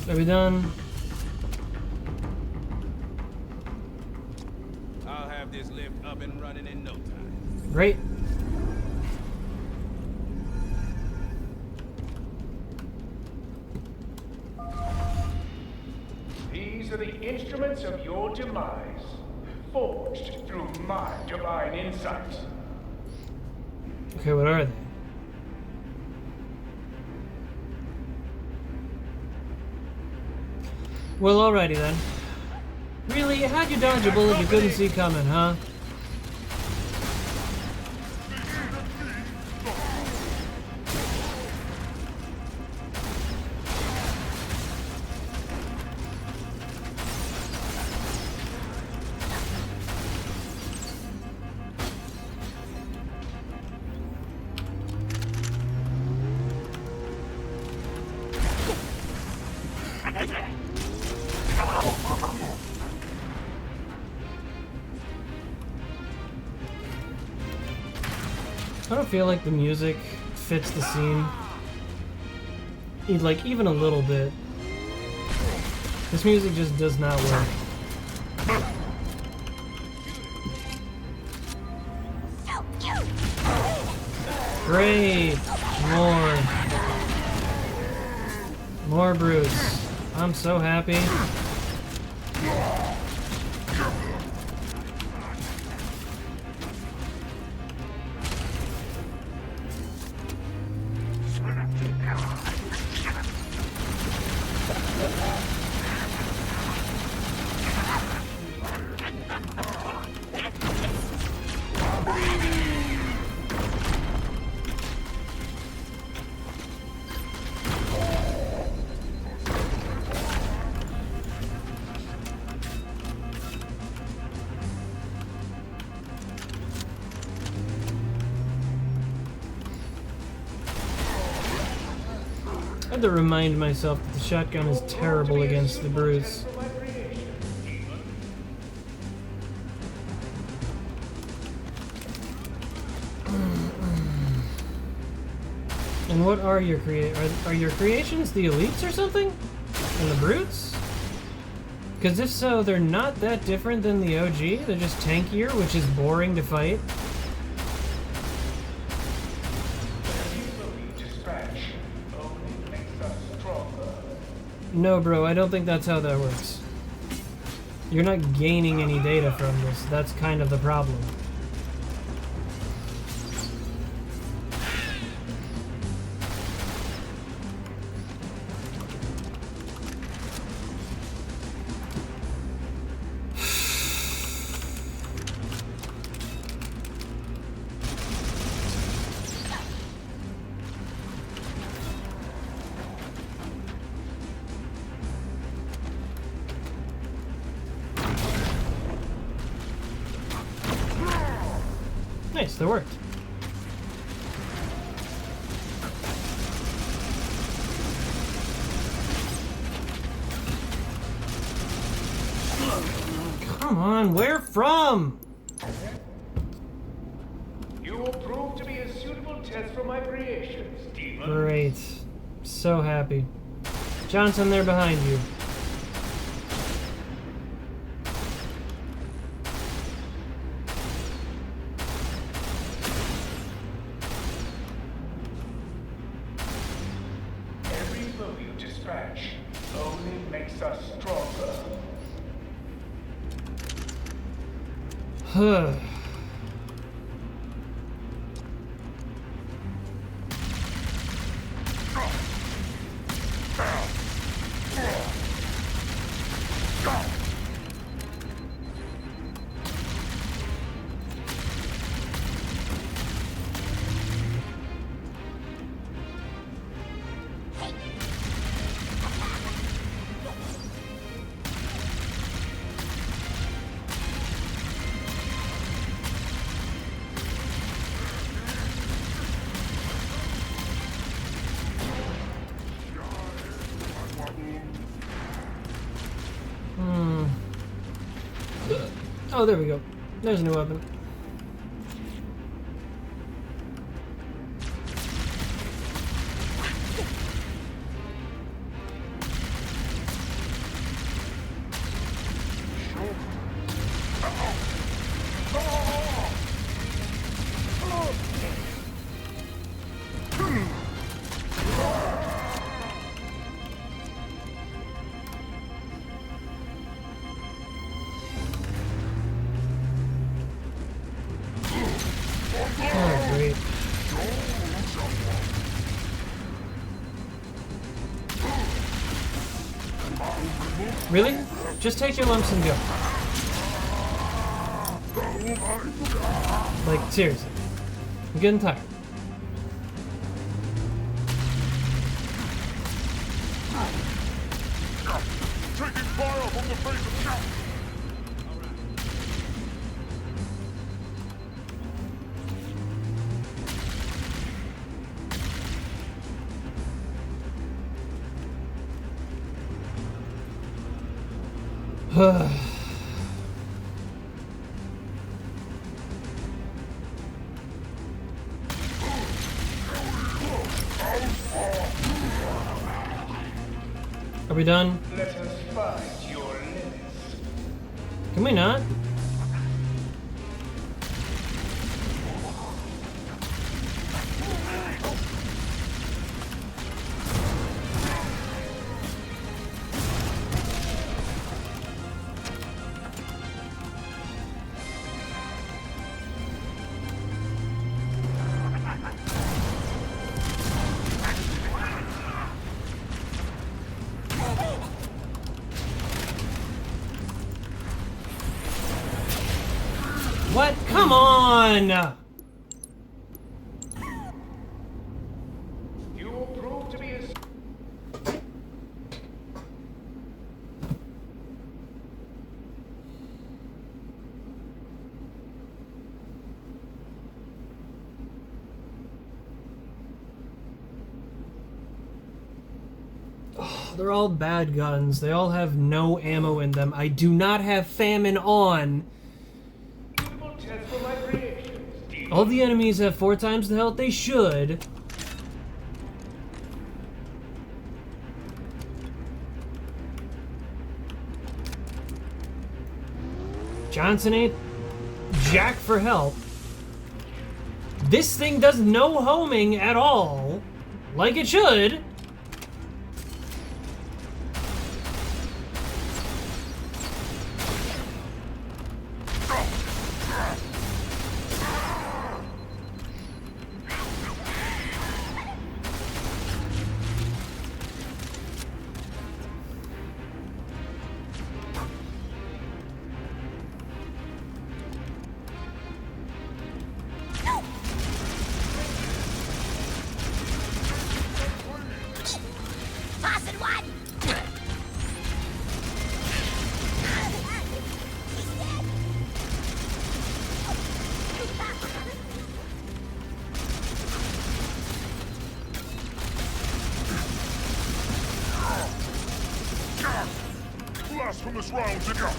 Speaker 1: Are we done?
Speaker 2: I'll have this lift up and running in no time.
Speaker 1: Great.
Speaker 5: These are the instruments of your demise, forged through my divine insight.
Speaker 1: Okay, what are they? Well, alrighty then. Really? How'd you dodge a bullet you couldn't see coming, huh? I don't feel like the music fits the scene. Like, even a little bit. This music just does not work. Great! More brutes. I'm so happy. I had to remind myself that the shotgun is terrible against the brutes. And what are your are your creations the elites or something? And the brutes? Because if so, they're not that different than the OG. They're just tankier, which is boring to fight. No, bro, I don't think that's how that works. You're not gaining any data from this. That's kind of the problem. Nice, that worked. Come on, where from?
Speaker 5: You will prove to be a suitable test for my creations, demon.
Speaker 1: Great. So happy. Johnson, they're behind you.
Speaker 5: Every foe you dispatch only makes us stronger.
Speaker 1: Huh. Oh, there we go. There's a new weapon. Oh, great. Really? Just take your lumps and go. Like, seriously. I'm getting tired.
Speaker 6: Taking fire from the face of Count.
Speaker 1: Are we done?
Speaker 5: Let us find your limits.
Speaker 1: Can we not? What? Come on!
Speaker 5: You will prove to be a
Speaker 1: They're all bad guns. They all have no ammo in them. I do not have famine on.
Speaker 5: suitable test for my creations, demon.
Speaker 1: All the enemies have 4 times the health they should. Johnson ain't jack for help. This thing does no homing at all, like it should.
Speaker 7: Tossing one.
Speaker 6: Blasphemous rounds in ya!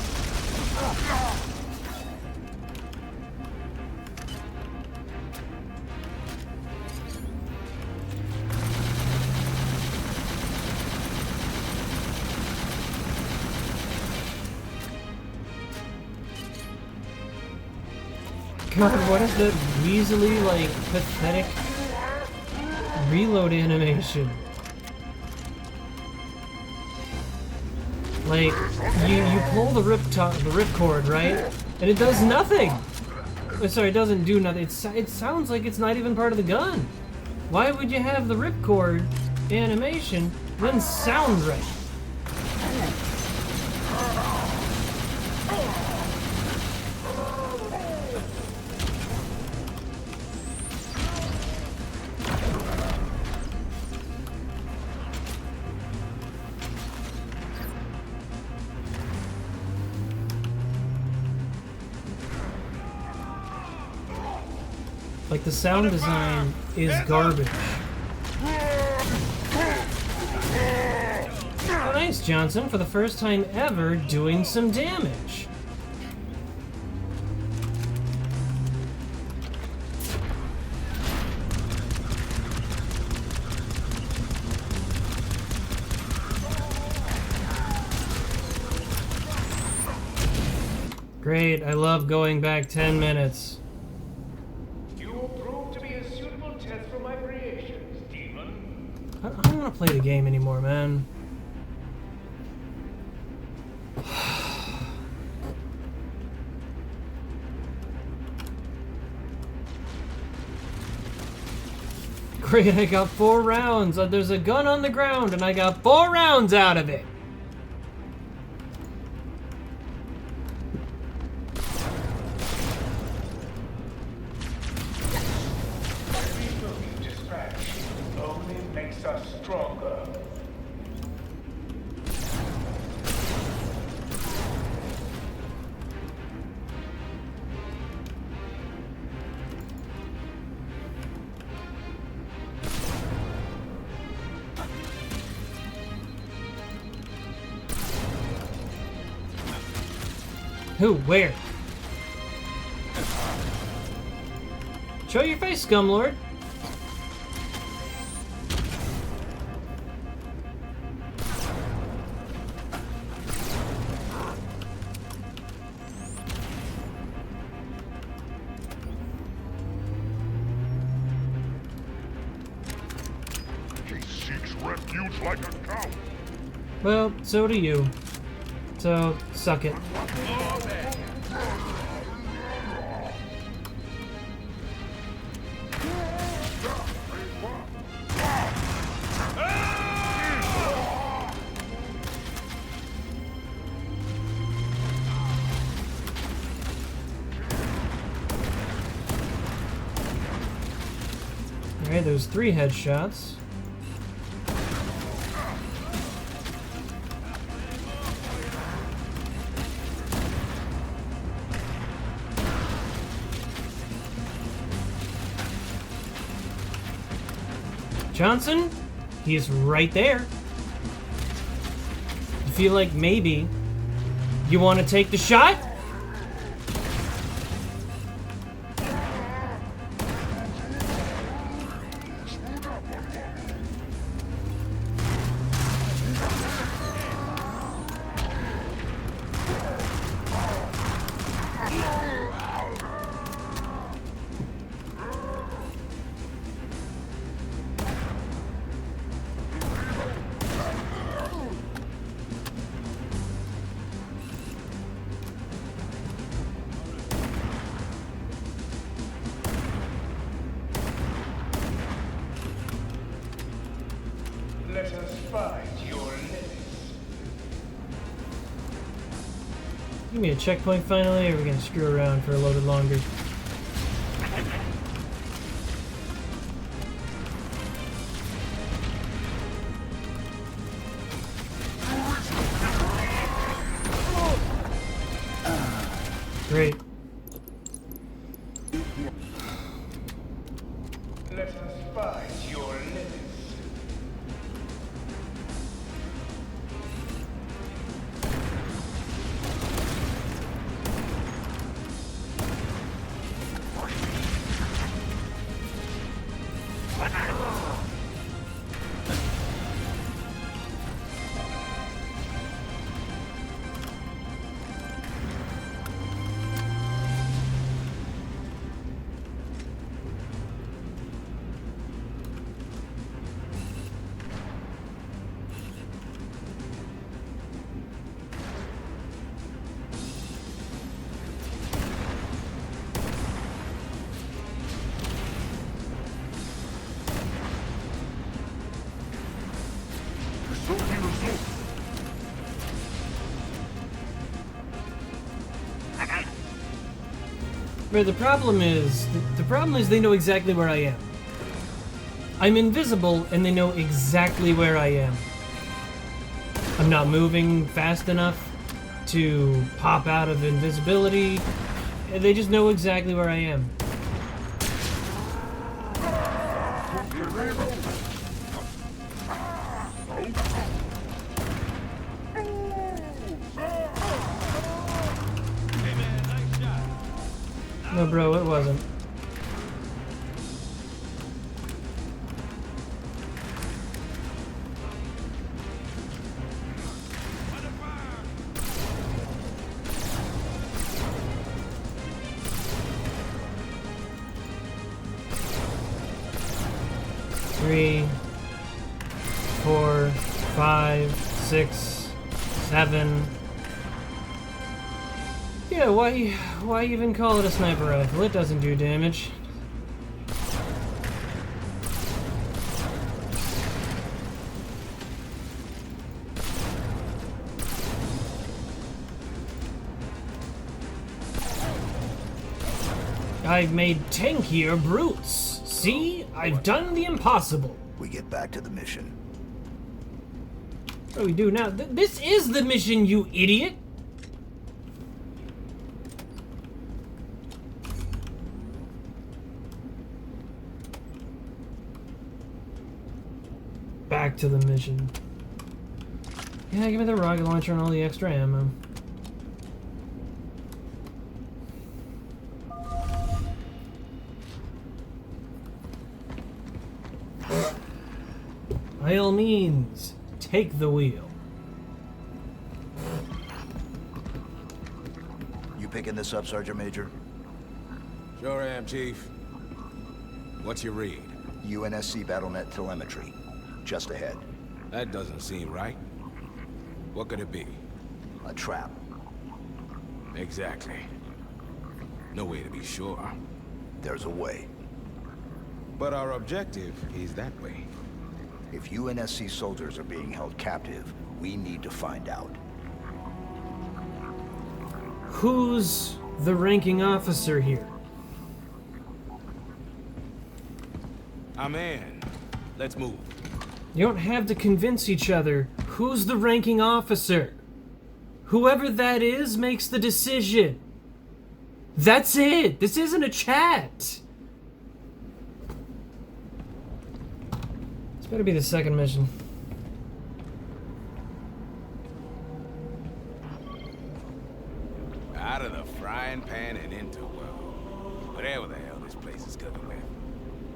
Speaker 1: God, what is that weaselly, like, pathetic reload animation? Like, you pull the ripcord, right? And it does nothing! Sorry, it doesn't do nothing. It sounds like it's not even part of the gun. Why would you have the ripcord animation then sound right? Like, the sound design is garbage. Oh, nice, Johnson, for the first time ever doing some damage. Great, I love going back 10 minutes. I don't want to play the game anymore, man. Great, I got 4 rounds. There's a gun on the ground, and I got 4 rounds out of it. Who? Where? Show your face, Scumlord.
Speaker 6: He seeks refuge like a cow.
Speaker 1: Well, so do you. So, suck it. Alright, there's 3 headshots. Johnson, he's right there. I feel like maybe you want to take the shot?
Speaker 5: Let us find your limits.
Speaker 1: Give me a checkpoint finally, or are we gonna screw around for a little bit longer? Great.
Speaker 5: Let us find your limits.
Speaker 1: But the problem is they know exactly where I am. I'm invisible and they know exactly where I am. I'm not moving fast enough to pop out of invisibility. They just know exactly where I am. No, bro, it wasn't. Three, 4, 5, 6, 7. Yeah, why even call it a sniper rifle? It doesn't do damage. I've made tankier brutes. See? I've done the impossible.
Speaker 3: We get back to the mission.
Speaker 1: What do we do now? This is the mission, you idiot! Back to the mission. Yeah, give me the rocket launcher and all the extra ammo. By all means, take the wheel.
Speaker 3: You picking this up, Sergeant Major?
Speaker 2: Sure am, Chief. What's your read?
Speaker 3: UNSC BattleNet telemetry. Just ahead.
Speaker 2: That doesn't seem right. What could it be?
Speaker 3: A trap.
Speaker 2: Exactly. No way to be sure.
Speaker 3: There's a way.
Speaker 2: But our objective is that way.
Speaker 3: If UNSC soldiers are being held captive, we need to find out.
Speaker 1: Who's the ranking officer here?
Speaker 2: I'm in. Let's move.
Speaker 1: You don't have to convince each other. Who's the ranking officer? Whoever that is makes the decision. That's it. This isn't a chat. This better be the second mission.
Speaker 2: Out of the frying pan and into well. Whatever the hell this place is cooking with.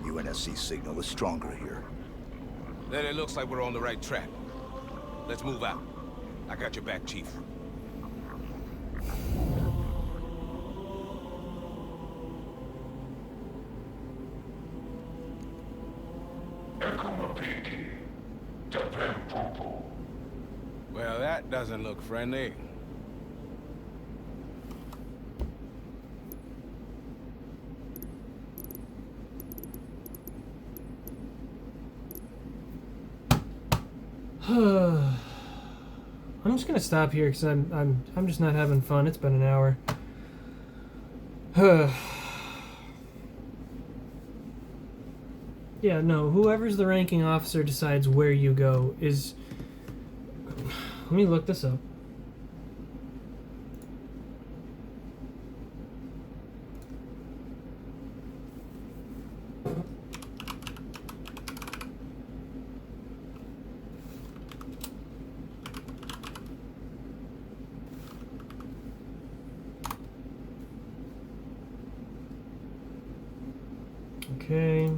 Speaker 3: UNSC signal is stronger here.
Speaker 2: Then it looks like we're on the right track. Let's move out. I got your back, Chief. Well, that doesn't look friendly.
Speaker 1: I'm just gonna stop here because I'm just not having fun. It's been an hour. Yeah, no, whoever's the ranking officer decides where you go is... Let me look this up. Okay.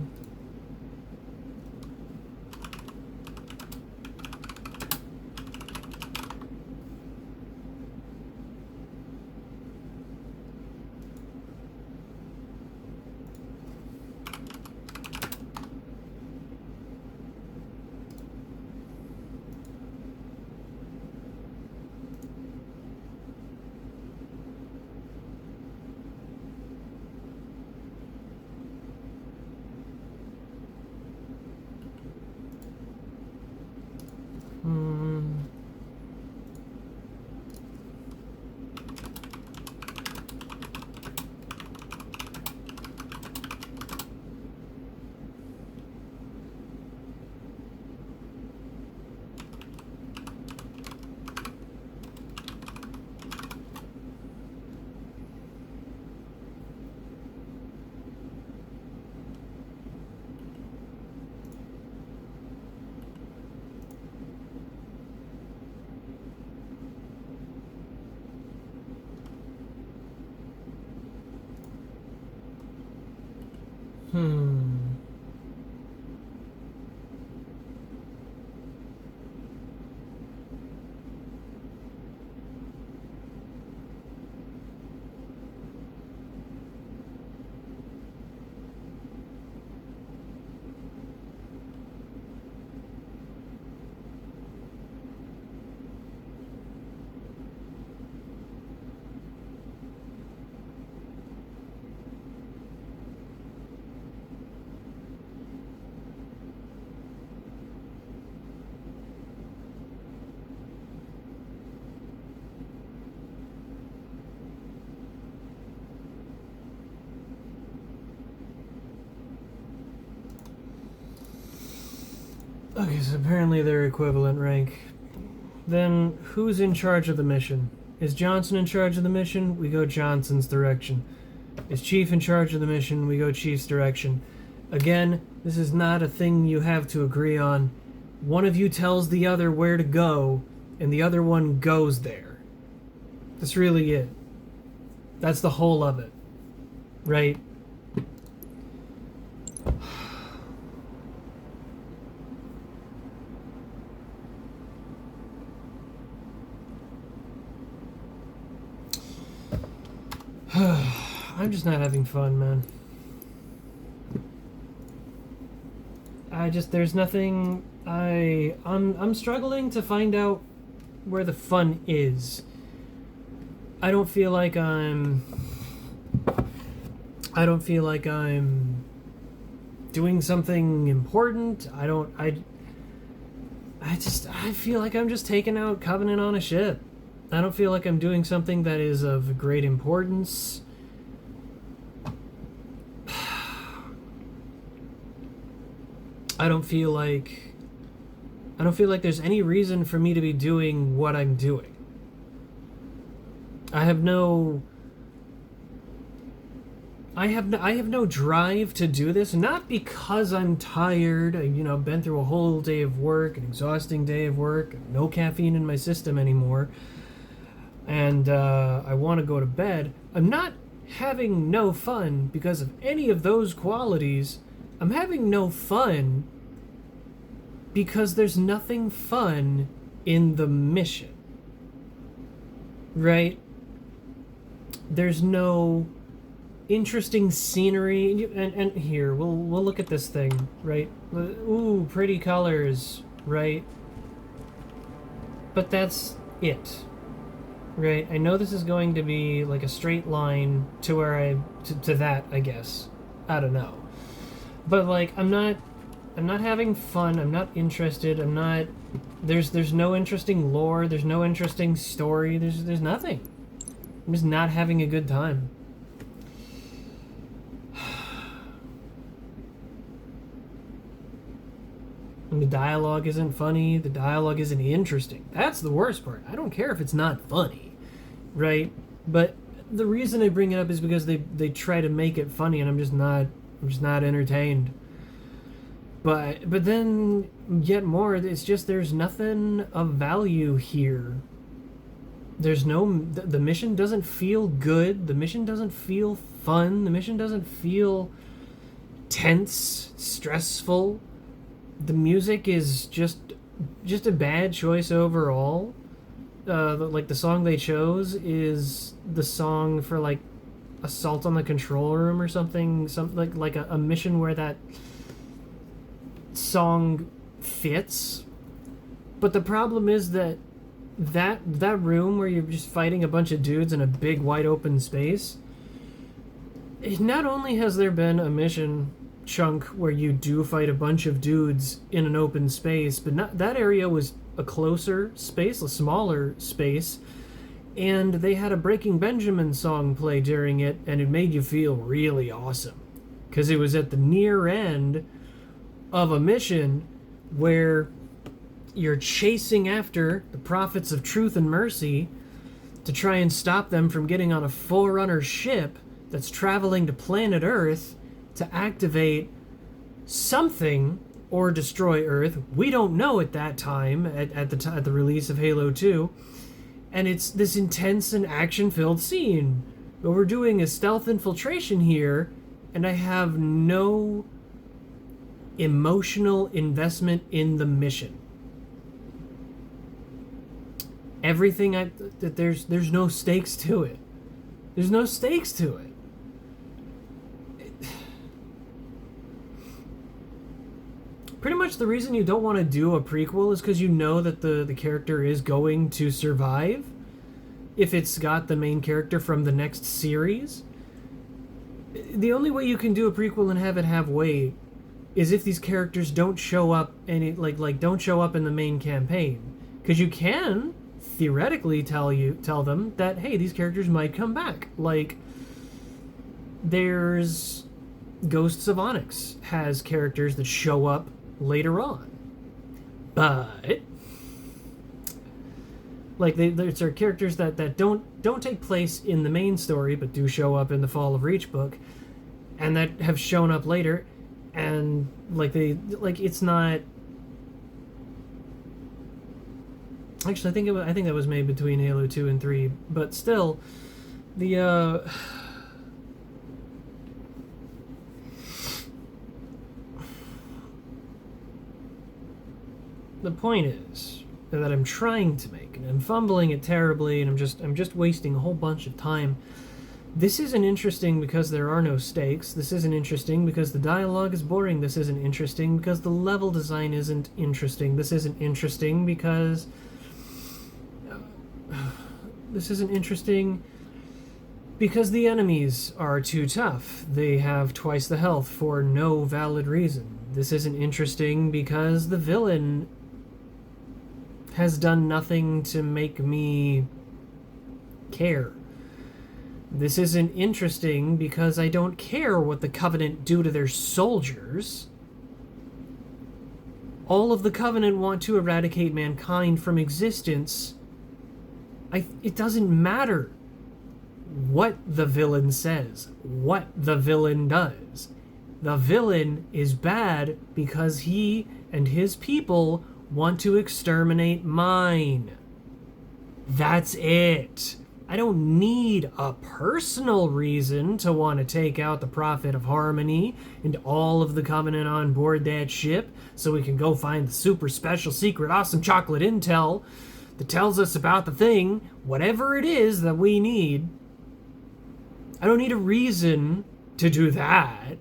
Speaker 1: Okay, so apparently they're equivalent rank. Then who's in charge of the mission? Is Johnson in charge of the mission? We go Johnson's direction. Is Chief in charge of the mission? We go Chief's direction. Again, this is not a thing you have to agree on. One of you tells the other where to go, and the other one goes there. That's really it. That's the whole of it. Right? I'm just not having fun, man. There's nothing, I'm struggling to find out where the fun is. I don't feel like I'm doing something important. I feel like I'm just taking out Covenant on a ship. I don't feel like I'm doing something that is of great importance. I don't feel like there's any reason for me to be doing what I'm doing. I have no drive to do this, not because I'm tired. I've been through a whole day of work, an exhausting day of work, no caffeine in my system anymore, and I want to go to bed. I'm not having no fun because of any of those qualities. I'm having no fun because there's nothing fun in the mission. Right? There's no interesting scenery, and here we'll look at this thing, right? Ooh, pretty colors, right? But that's it, right? I know this is going to be like a straight line to where to that, I guess. I don't know, but like I'm not I'm not having fun. I'm not interested. I'm not. There's no interesting lore. There's no interesting story. There's nothing. I'm just not having a good time. And the dialogue isn't funny. The dialogue isn't interesting. That's the worst part. I don't care if it's not funny, right? But the reason I bring it up is because they try to make it funny, and I'm just not entertained. But then yet more, it's just there's nothing of value here. There's no the mission doesn't feel good. The mission doesn't feel fun. The mission doesn't feel tense, stressful. The music is just a bad choice overall. Like the song they chose is the song for like Assault on the Control Room or something like a mission where that song fits. But the problem is that room where you're just fighting a bunch of dudes in a big wide open space, not only has there been a mission chunk where you do fight a bunch of dudes in an open space, but that area was a closer space, a smaller space, and they had a Breaking Benjamin song play during it, and it made you feel really awesome because it was at the near end of a mission where you're chasing after the prophets of truth and mercy to try and stop them from getting on a Forerunner ship that's traveling to planet Earth to activate something or destroy Earth. We don't know at that time, at the release of Halo 2. And it's this intense and action-filled scene. But we're doing a stealth infiltration here, and I have no emotional investment in the mission. Everything there's no stakes to it. There's no stakes to it. Pretty much the reason you don't want to do a prequel is because you know that the character is going to survive if it's got the main character from the next series. The only way you can do a prequel and have it have weight is if these characters don't show up don't show up in the main campaign. Because you can theoretically tell them that, hey, these characters might come back. Like, there's Ghosts of Onyx has characters that show up later on, but like there are characters that don't take place in the main story but do show up in the Fall of Reach book, and that have shown up later, and it's not. Actually, I think that was made between Halo 2 and 3, but still, the point is that I'm trying to make, and I'm fumbling it terribly, and I'm just wasting a whole bunch of time. This isn't interesting because there are no stakes. This isn't interesting because the dialogue is boring. This isn't interesting because the level design isn't interesting. This isn't interesting because the enemies are too tough. They have twice the health for no valid reason. This isn't interesting because the villain has done nothing to make me care. This isn't interesting because I don't care what the Covenant do to their soldiers. All of the Covenant want to eradicate mankind from existence. It doesn't matter what the villain says, what the villain does. The villain is bad because he and his people want to exterminate mine. That's it. I don't need a personal reason to want to take out the Prophet of Harmony and all of the Covenant on board that ship so we can go find the super special secret awesome chocolate intel that tells us about the thing, whatever it is that we need. I don't need a reason to do that,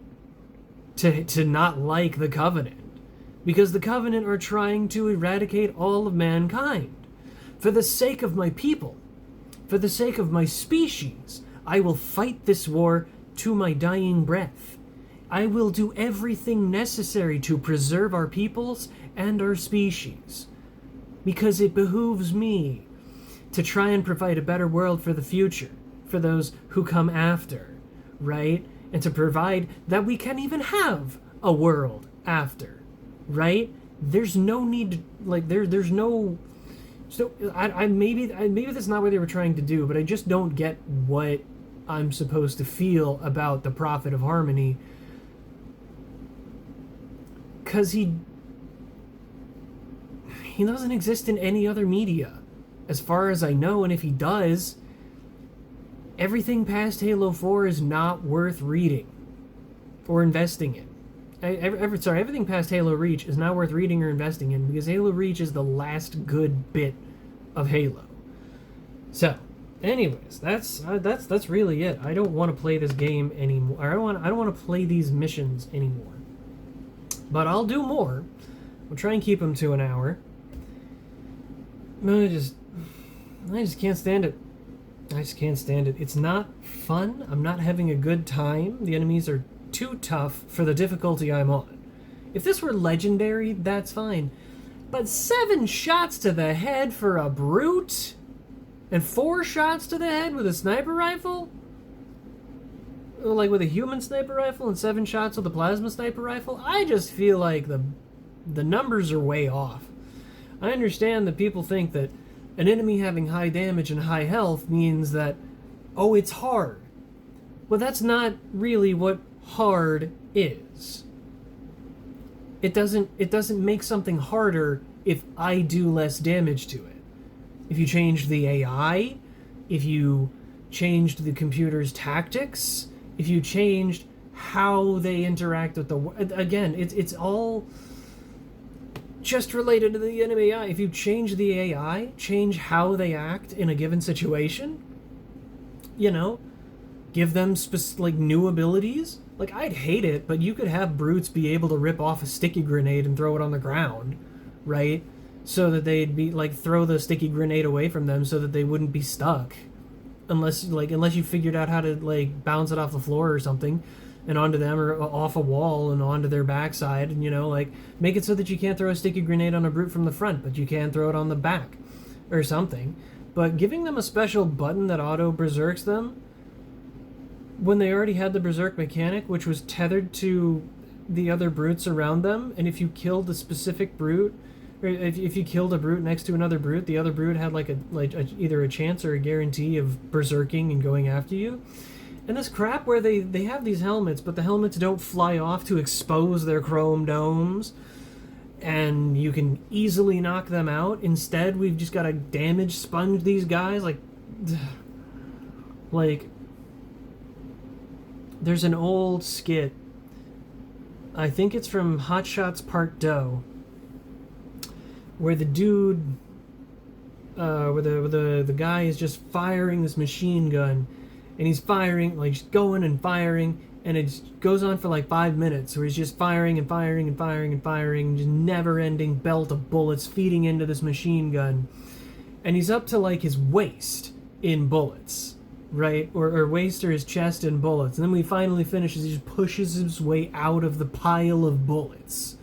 Speaker 1: to not like the Covenant. Because the Covenant are trying to eradicate all of mankind. For the sake of my people, for the sake of my species, I will fight this war to my dying breath. I will do everything necessary to preserve our peoples and our species, because it behooves me to try and provide a better world for the future, for those who come after, right? And to provide that we can even have a world after, right? There's no need to, like, there's no... So, maybe that's not what they were trying to do, but I just don't get what I'm supposed to feel about the Prophet of Harmony. Because he doesn't exist in any other media, as far as I know, and if he does, everything past Halo 4 is not worth reading or investing in. Everything past Halo Reach is not worth reading or investing in, because Halo Reach is the last good bit of Halo. So, anyways, that's really it. I don't want to play this game anymore. I don't want to play these missions anymore. But I'll do more. I'll try and keep them to an hour. I just can't stand it. I just can't stand it. It's not fun. I'm not having a good time. The enemies are too tough for the difficulty I'm on. If this were legendary, that's fine. But 7 shots to the head for a brute? And 4 shots to the head with a sniper rifle? Like with a human sniper rifle and 7 shots with a plasma sniper rifle? I just feel like the numbers are way off. I understand that people think that an enemy having high damage and high health means that, oh, it's hard. Well, that's not really what hard is. It doesn't make something harder if I do less damage to it. If you changed the AI, if you changed the computer's tactics, if you changed how they interact with the... Again, it's all just related to the enemy AI. If you change the AI, change how they act in a given situation, you know, give them new abilities. Like, I'd hate it, but you could have brutes be able to rip off a sticky grenade and throw it on the ground, right? So that they'd be, like, throw the sticky grenade away from them so that they wouldn't be stuck. Unless you figured out how to, like, bounce it off the floor or something and onto them, or off a wall and onto their backside, and, you know, like, make it so that you can't throw a sticky grenade on a brute from the front, but you can throw it on the back or something. But giving them a special button that auto berserks them when they already had the berserk mechanic, which was tethered to the other brutes around them, and if you killed a specific brute, or if you killed a brute next to another brute, the other brute had either a chance or a guarantee of berserking and going after you. And this crap where they have these helmets, but the helmets don't fly off to expose their chrome domes, and you can easily knock them out. Instead, we've just got to damage sponge these guys, like there's an old skit, I think it's from Hot Shots Part Doe, where the dude, where the guy is just firing this machine gun, and he's firing, like, just going and firing, and it goes on for like 5 minutes, where he's just firing and firing and firing and firing, just never-ending belt of bullets feeding into this machine gun, and he's up to, like, his waist in bullets, right? Or waist or his chest in bullets, and then when he finally finishes, he just pushes his way out of the pile of bullets.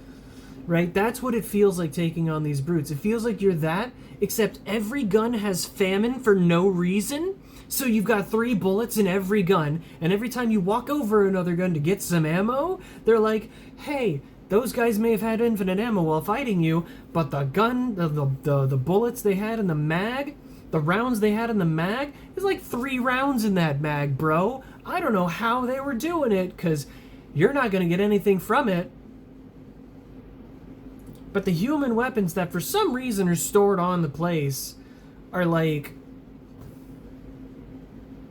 Speaker 1: Right? That's what it feels like taking on these brutes. It feels like you're that, except every gun has famine for no reason. So you've got 3 bullets in every gun, and every time you walk over another gun to get some ammo, they're like, hey, those guys may have had infinite ammo while fighting you, but the gun, the bullets they had in the mag, the rounds they had in the mag, there's like 3 rounds in that mag, bro. I don't know how they were doing it, because you're not going to get anything from it. But the human weapons that for some reason are stored on the place are like...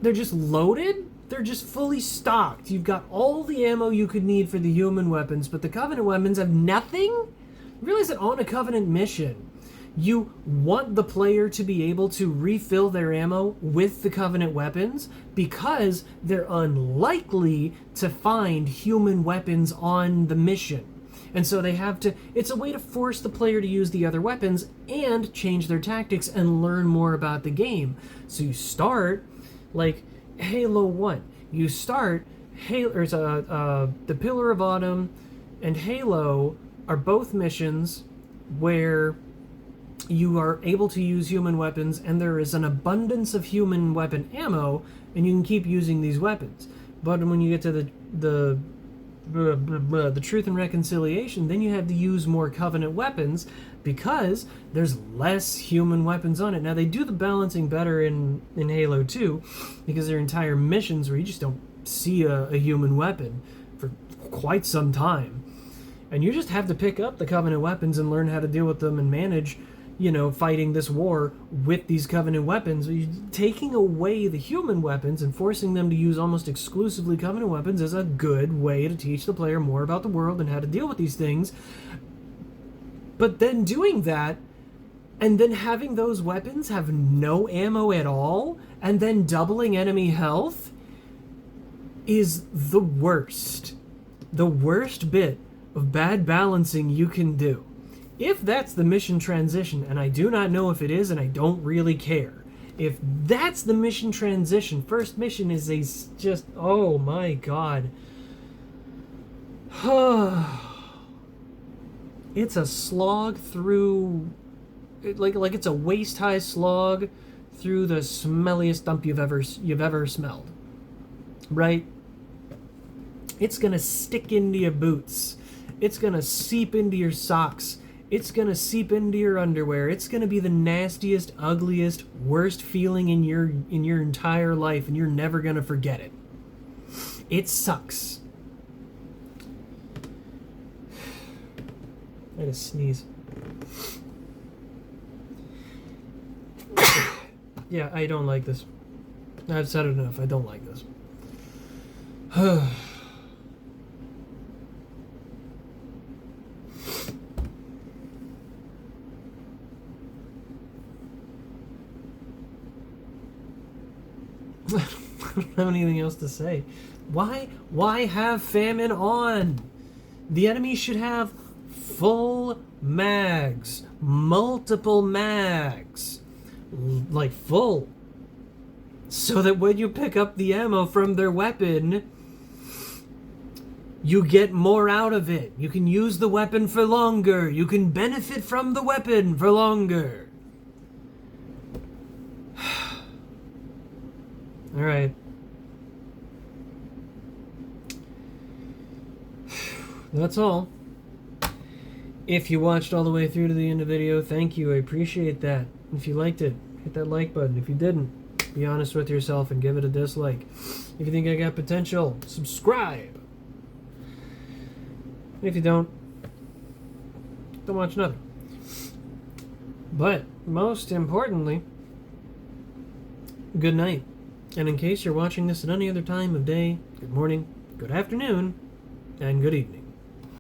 Speaker 1: they're just loaded? They're just fully stocked. You've got all the ammo you could need for the human weapons, but the Covenant weapons have nothing? You realize that on a Covenant mission, you want the player to be able to refill their ammo with the Covenant weapons because they're unlikely to find human weapons on the mission. And so they have to... it's a way to force the player to use the other weapons and change their tactics and learn more about the game. So you start, like Halo 1, you start The Pillar of Autumn and Halo are both missions where you are able to use human weapons, and there is an abundance of human weapon ammo, and you can keep using these weapons. But when you get to the Truth and Reconciliation, then you have to use more Covenant weapons because there's less human weapons on it. Now, they do the balancing better in Halo 2 because there are entire missions where you just don't see a human weapon for quite some time. And you just have to pick up the Covenant weapons and learn how to deal with them and manage, fighting this war with these Covenant weapons. Taking away the human weapons and forcing them to use almost exclusively Covenant weapons is a good way to teach the player more about the world and how to deal with these things. But then doing that, and then having those weapons have no ammo at all, and then doubling enemy health, is the worst. The worst bit of bad balancing you can do. If that's the mission transition, and I do not know if it is, and I don't really care. If that's the mission transition, first mission is just, oh my god. It's a slog through, like it's a waist-high slog through the smelliest dump you've ever smelled. Right? It's gonna stick into your boots. It's gonna seep into your socks. It's gonna seep into your underwear. It's gonna be the nastiest, ugliest, worst feeling in your entire life, and you're never gonna forget it. It sucks. I had to sneeze. Yeah, I don't like this. I've said it enough. I don't like this. I don't have anything else to say. Why have famine on? The enemy should have full mags, multiple mags, like full, so that when you pick up the ammo from their weapon, you get more out of it. You can use the weapon for longer. You can benefit from the weapon for longer. All right. That's all. If you watched all the way through to the end of the video, thank you. I appreciate that. If you liked it, hit that like button. If you didn't, be honest with yourself and give it a dislike. If you think I got potential, subscribe. And if you don't watch nothing. But most importantly, good night. And in case you're watching this at any other time of day, good morning, good afternoon, and good evening.